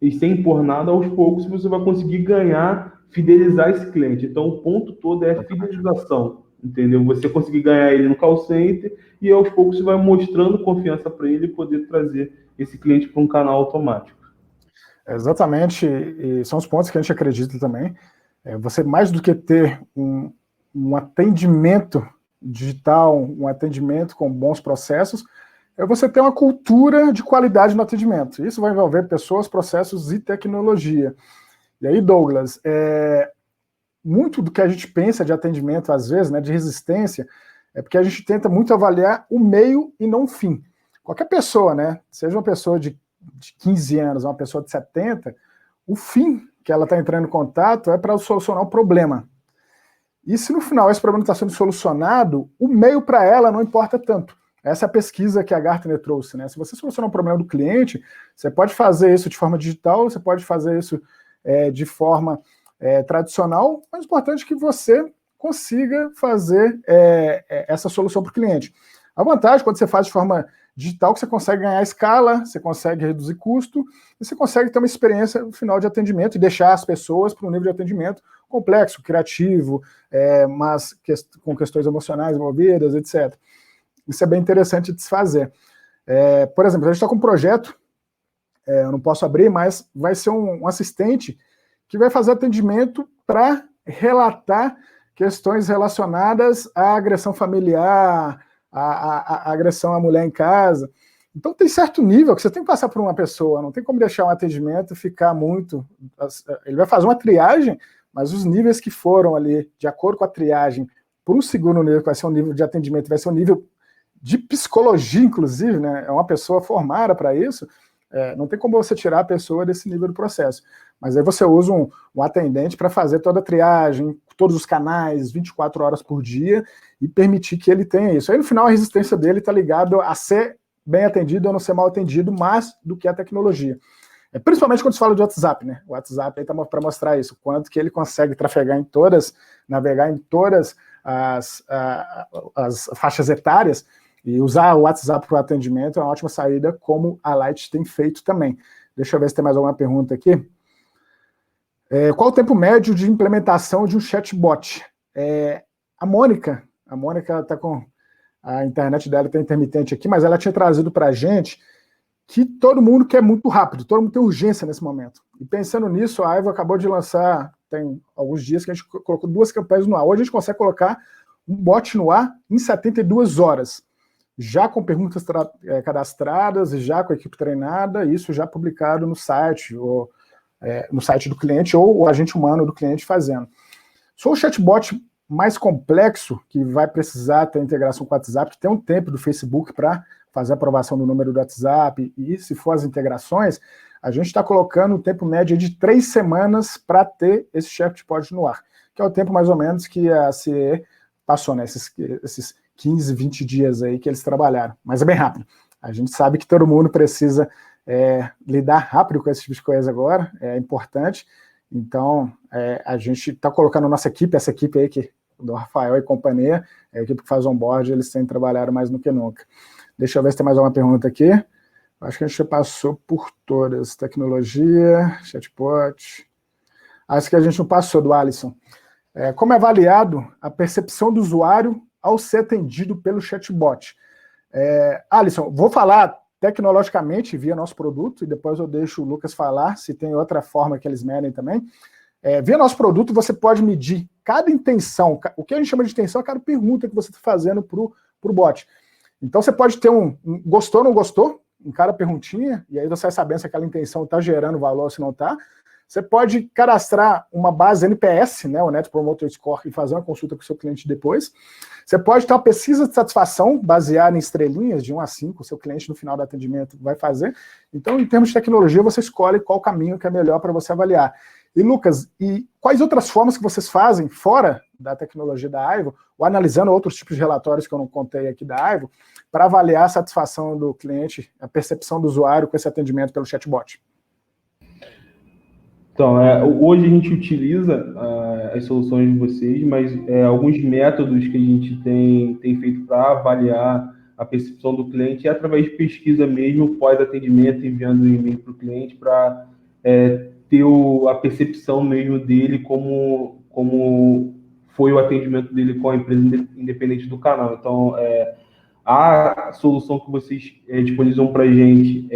e sem impor nada, aos poucos você vai conseguir ganhar, fidelizar esse cliente. Então, o ponto todo é a fidelização, entendeu? Você conseguir ganhar ele no call center e aos poucos você vai mostrando confiança para ele e poder trazer esse cliente para um canal automático. Exatamente, e são os pontos que a gente acredita também. Você, mais do que ter um atendimento digital, um atendimento com bons processos, é você ter uma cultura de qualidade no atendimento. Isso vai envolver pessoas, processos e tecnologia. E aí, Douglas, muito do que a gente pensa de atendimento, às vezes, né, de resistência, é porque a gente tenta muito avaliar o meio e não o fim. Qualquer pessoa, né, seja uma pessoa de 15 anos, uma pessoa de 70, o fim que ela está entrando em contato é para solucionar um problema. E se no final esse problema está sendo solucionado, o meio para ela não importa tanto. Essa é a pesquisa que a Gartner trouxe, né? Se você solucionar um problema do cliente, você pode fazer isso de forma digital, você pode fazer isso de forma tradicional, mas o importante é que você consiga fazer essa solução para o cliente. A vantagem, quando você faz de forma digital, que você consegue ganhar escala, você consegue reduzir custo, e você consegue ter uma experiência final de atendimento e deixar as pessoas para um nível de atendimento complexo, criativo, mas com questões emocionais envolvidas, etc. Isso é bem interessante de se fazer. Por exemplo, a gente está com um projeto, eu não posso abrir, mas vai ser um assistente que vai fazer atendimento para relatar questões relacionadas à agressão familiar, à agressão à mulher em casa. Então tem certo nível que você tem que passar por uma pessoa, não tem como deixar um atendimento ficar muito... Ele vai fazer uma triagem, mas os níveis que foram ali, de acordo com a triagem, para um segundo nível, que vai ser um nível de atendimento, vai ser um nível de psicologia, inclusive, né? É uma pessoa formada para isso, não tem como você tirar a pessoa desse nível do processo. Mas aí você usa um atendente para fazer toda a triagem, todos os canais, 24 horas por dia, e permitir que ele tenha isso. Aí no final a resistência dele está ligada a ser bem atendido ou não ser mal atendido, mais do que a tecnologia. Principalmente quando se fala de WhatsApp, né? O WhatsApp aí está para mostrar isso, quanto que ele consegue trafegar em todas, navegar em todas as faixas etárias, e usar o WhatsApp para o atendimento é uma ótima saída, como a Light tem feito também. Deixa eu ver se tem mais alguma pergunta aqui. Qual o tempo médio de implementação de um chatbot? A Mônica está com... A internet dela está intermitente aqui, mas ela tinha trazido para a gente que todo mundo quer muito rápido, todo mundo tem urgência nesse momento. E pensando nisso, a Aiva acabou de lançar, tem alguns dias que a gente colocou 2 campanhas no ar. Hoje a gente consegue colocar um bot no ar em 72 horas. Já com perguntas cadastradas, já com a equipe treinada, isso já publicado no site, no site do cliente, ou o agente humano do cliente fazendo. Se for o chatbot mais complexo, que vai precisar ter integração com o WhatsApp, que tem um tempo do Facebook para fazer a aprovação do número do WhatsApp, e se for as integrações, a gente está colocando um tempo médio de 3 semanas para ter esse chatbot no ar, que é o tempo mais ou menos que a CE passou, né, esses 15, 20 dias aí que eles trabalharam, mas é bem rápido. A gente sabe que todo mundo precisa lidar rápido com esse tipo de coisa agora, é importante, então a gente está colocando a nossa equipe, essa equipe aí do Rafael e companhia, a equipe que faz onboard, eles têm trabalhado mais do que nunca. Deixa eu ver se tem mais alguma pergunta aqui. Acho que a gente já passou por todas. Tecnologia, chatbot. Acho que a gente não passou, do Alisson. Como é avaliado a percepção do usuário ao ser atendido pelo chatbot? Alisson, vou falar tecnologicamente via nosso produto, e depois eu deixo o Lucas falar, se tem outra forma que eles medem também. Via nosso produto, você pode medir cada intenção. O que a gente chama de intenção é cada pergunta que você está fazendo para o bot. Então você pode ter um gostou ou não gostou em cada perguntinha, e aí você vai sabendo se aquela intenção está gerando valor ou se não está. Você pode cadastrar uma base NPS, né, o Net Promoter Score, e fazer uma consulta com o seu cliente depois. Você pode ter uma pesquisa de satisfação baseada em estrelinhas, de 1 a 5, o seu cliente no final do atendimento vai fazer. Então, em termos de tecnologia, você escolhe qual caminho que é melhor para você avaliar. E, Lucas, e quais outras formas que vocês fazem, fora da tecnologia da Aivo, ou analisando outros tipos de relatórios que eu não contei aqui da Aivo, para avaliar a satisfação do cliente, a percepção do usuário com esse atendimento pelo chatbot? Então, hoje a gente utiliza as soluções de vocês, mas alguns métodos que a gente tem feito para avaliar a percepção do cliente é através de pesquisa mesmo, pós-atendimento, enviando um e-mail para o cliente para ter a percepção mesmo dele como foi o atendimento dele com a empresa independente do canal. Então, a solução que vocês disponibilizam para a gente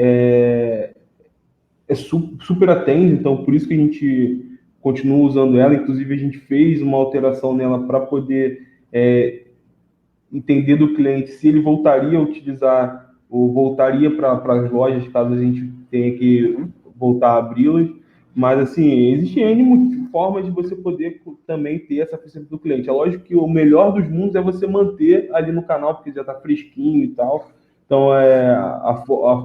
super atende, então por isso que a gente continua usando ela. Inclusive a gente fez uma alteração nela para poder entender do cliente se ele voltaria a utilizar ou voltaria para as lojas caso a gente tenha que voltar a abri-las. Mas assim, existem N formas de você poder também ter essa percepção do cliente. É lógico que o melhor dos mundos é você manter ali no canal, porque já está fresquinho e tal. Então,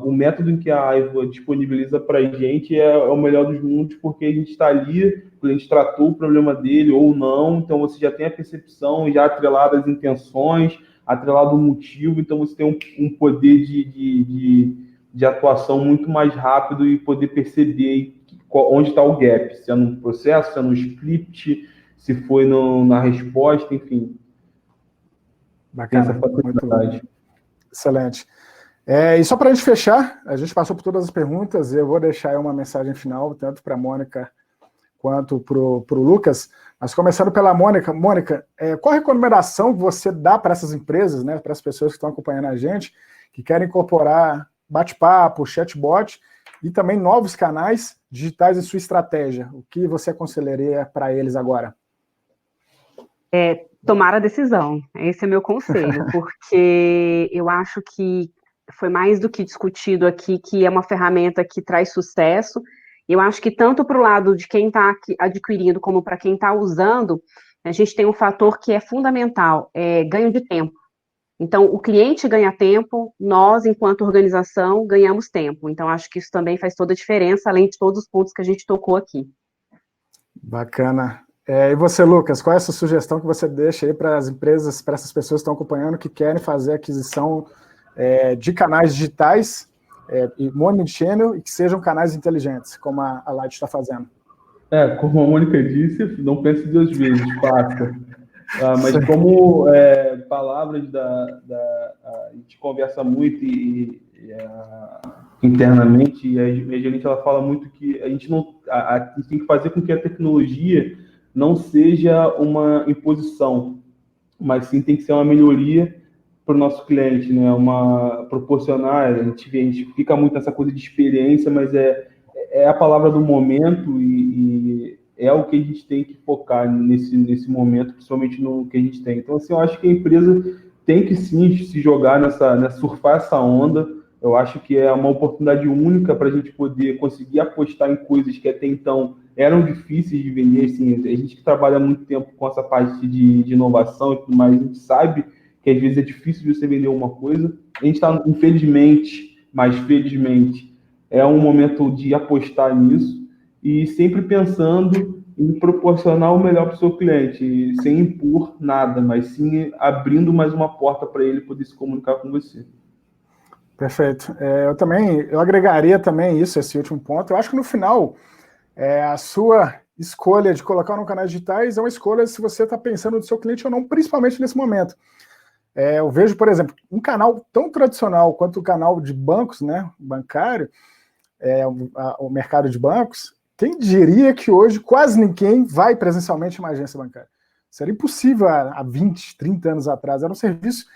o método em que a Aivo disponibiliza para a gente é o melhor dos mundos, porque a gente está ali, o cliente tratou o problema dele ou não, então você já tem a percepção, já atrelado às intenções, atrelado ao motivo, então você tem um poder de atuação muito mais rápido e poder perceber onde está o gap, se é no processo, se é no script, se foi na resposta, enfim. Bacana, tem essa facilidade. Muito excelente. E só para a gente fechar, a gente passou por todas as perguntas, eu vou deixar aí uma mensagem final, tanto para a Mônica quanto para o Lucas, mas começando pela Mônica. Mônica, qual a recomendação que você dá para essas empresas, né, para as pessoas que estão acompanhando a gente, que querem incorporar bate-papo, chatbot e também novos canais digitais em sua estratégia? O que você aconselharia para eles agora? Tomar a decisão. Esse é meu conselho, porque eu acho que foi mais do que discutido aqui, que é uma ferramenta que traz sucesso. Eu acho que tanto para o lado de quem está adquirindo, como para quem está usando, a gente tem um fator que é fundamental, ganho de tempo. Então, o cliente ganha tempo, nós, enquanto organização, ganhamos tempo. Então, acho que isso também faz toda a diferença, além de todos os pontos que a gente tocou aqui. Bacana. E você, Lucas, qual é essa sugestão que você deixa aí para as empresas, para essas pessoas que estão acompanhando, que querem fazer aquisição de canais digitais e omnichannel e que sejam canais inteligentes, como a Light está fazendo? Como a Mônica disse, não pense 2 vezes, faça. Mas como palavras a gente conversa muito internamente, e a gerente ela fala muito que a gente tem que fazer com que a tecnologia não seja uma imposição, mas sim tem que ser uma melhoria para o nosso cliente, né? Proporcionar, a gente fica muito nessa coisa de experiência, mas é a palavra do momento e é o que a gente tem que focar nesse momento, principalmente no que a gente tem. Então, assim, eu acho que a empresa tem que sim se jogar surfar essa onda. Eu acho que é uma oportunidade única para a gente poder conseguir apostar em coisas que até então eram difíceis de vender. Assim, a gente que trabalha há muito tempo com essa parte de inovação e tudo mais, a gente sabe que às vezes é difícil de você vender uma coisa. A gente está, infelizmente, mas felizmente, é um momento de apostar nisso e sempre pensando em proporcionar o melhor para o seu cliente, sem impor nada, mas sim abrindo mais uma porta para ele poder se comunicar com você. Perfeito. Eu agregaria também esse último ponto. Eu acho que no final, a sua escolha de colocar no canais digitais é uma escolha se você está pensando no seu cliente ou não, principalmente nesse momento. Eu vejo, por exemplo, um canal tão tradicional quanto o canal de bancos, né, bancário, o mercado de bancos, quem diria que hoje quase ninguém vai presencialmente em uma agência bancária? Seria impossível há 20, 30 anos atrás. Era um serviço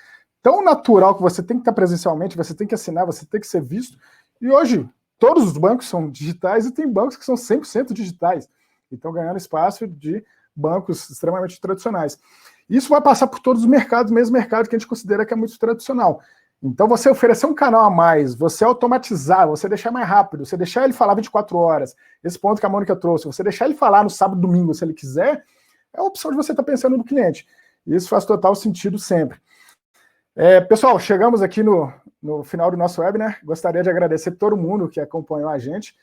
tão natural que você tem que estar presencialmente, você tem que assinar, você tem que ser visto. E hoje, todos os bancos são digitais e tem bancos que são 100% digitais. E estão ganhando espaço de bancos extremamente tradicionais. Isso vai passar por todos os mercados, mesmo mercado que a gente considera que é muito tradicional. Então, você oferecer um canal a mais, você automatizar, você deixar mais rápido, você deixar ele falar 24 horas, esse ponto que a Mônica trouxe, você deixar ele falar no sábado e domingo, se ele quiser, é a opção de você estar pensando no cliente. Isso faz total sentido sempre. Pessoal, chegamos aqui no final do nosso webinar. Gostaria de agradecer todo mundo que acompanhou a gente.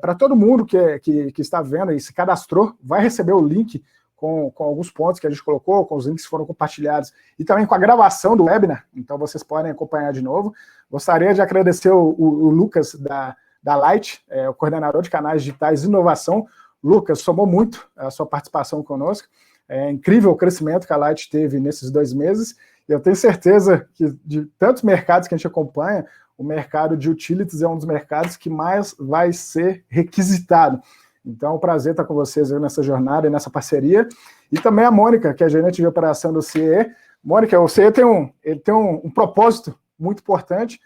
Para todo mundo que está vendo e se cadastrou, vai receber o link com alguns pontos que a gente colocou, com os links que foram compartilhados, e também com a gravação do webinar, então vocês podem acompanhar de novo. Gostaria de agradecer o Lucas da Light, o coordenador de canais digitais e inovação. Lucas, somou muito a sua participação conosco. É incrível o crescimento que a Light teve nesses 2 meses, e eu tenho certeza que de tantos mercados que a gente acompanha, o mercado de utilities é um dos mercados que mais vai ser requisitado. Então, é um prazer estar com vocês nessa jornada e nessa parceria. E também a Mônica, que é a gerente de operação do CIE. Mônica, o CIE tem um propósito muito importante,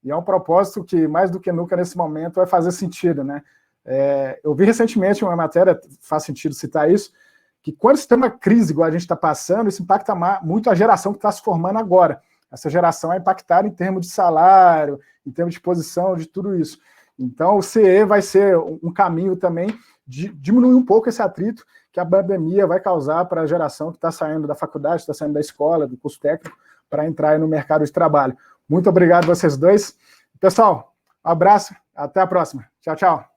e é um propósito que, mais do que nunca, nesse momento, vai fazer sentido, né? Eu vi recentemente uma matéria, faz sentido citar isso, que quando você tem uma crise igual a gente está passando, isso impacta muito a geração que está se formando agora. Essa geração é impactada em termos de salário, em termos de posição, de tudo isso. Então, o CE vai ser um caminho também de diminuir um pouco esse atrito que a pandemia vai causar para a geração que está saindo da faculdade, está saindo da escola, do curso técnico, para entrar no mercado de trabalho. Muito obrigado a vocês dois. Pessoal, um abraço, até a próxima. Tchau, tchau.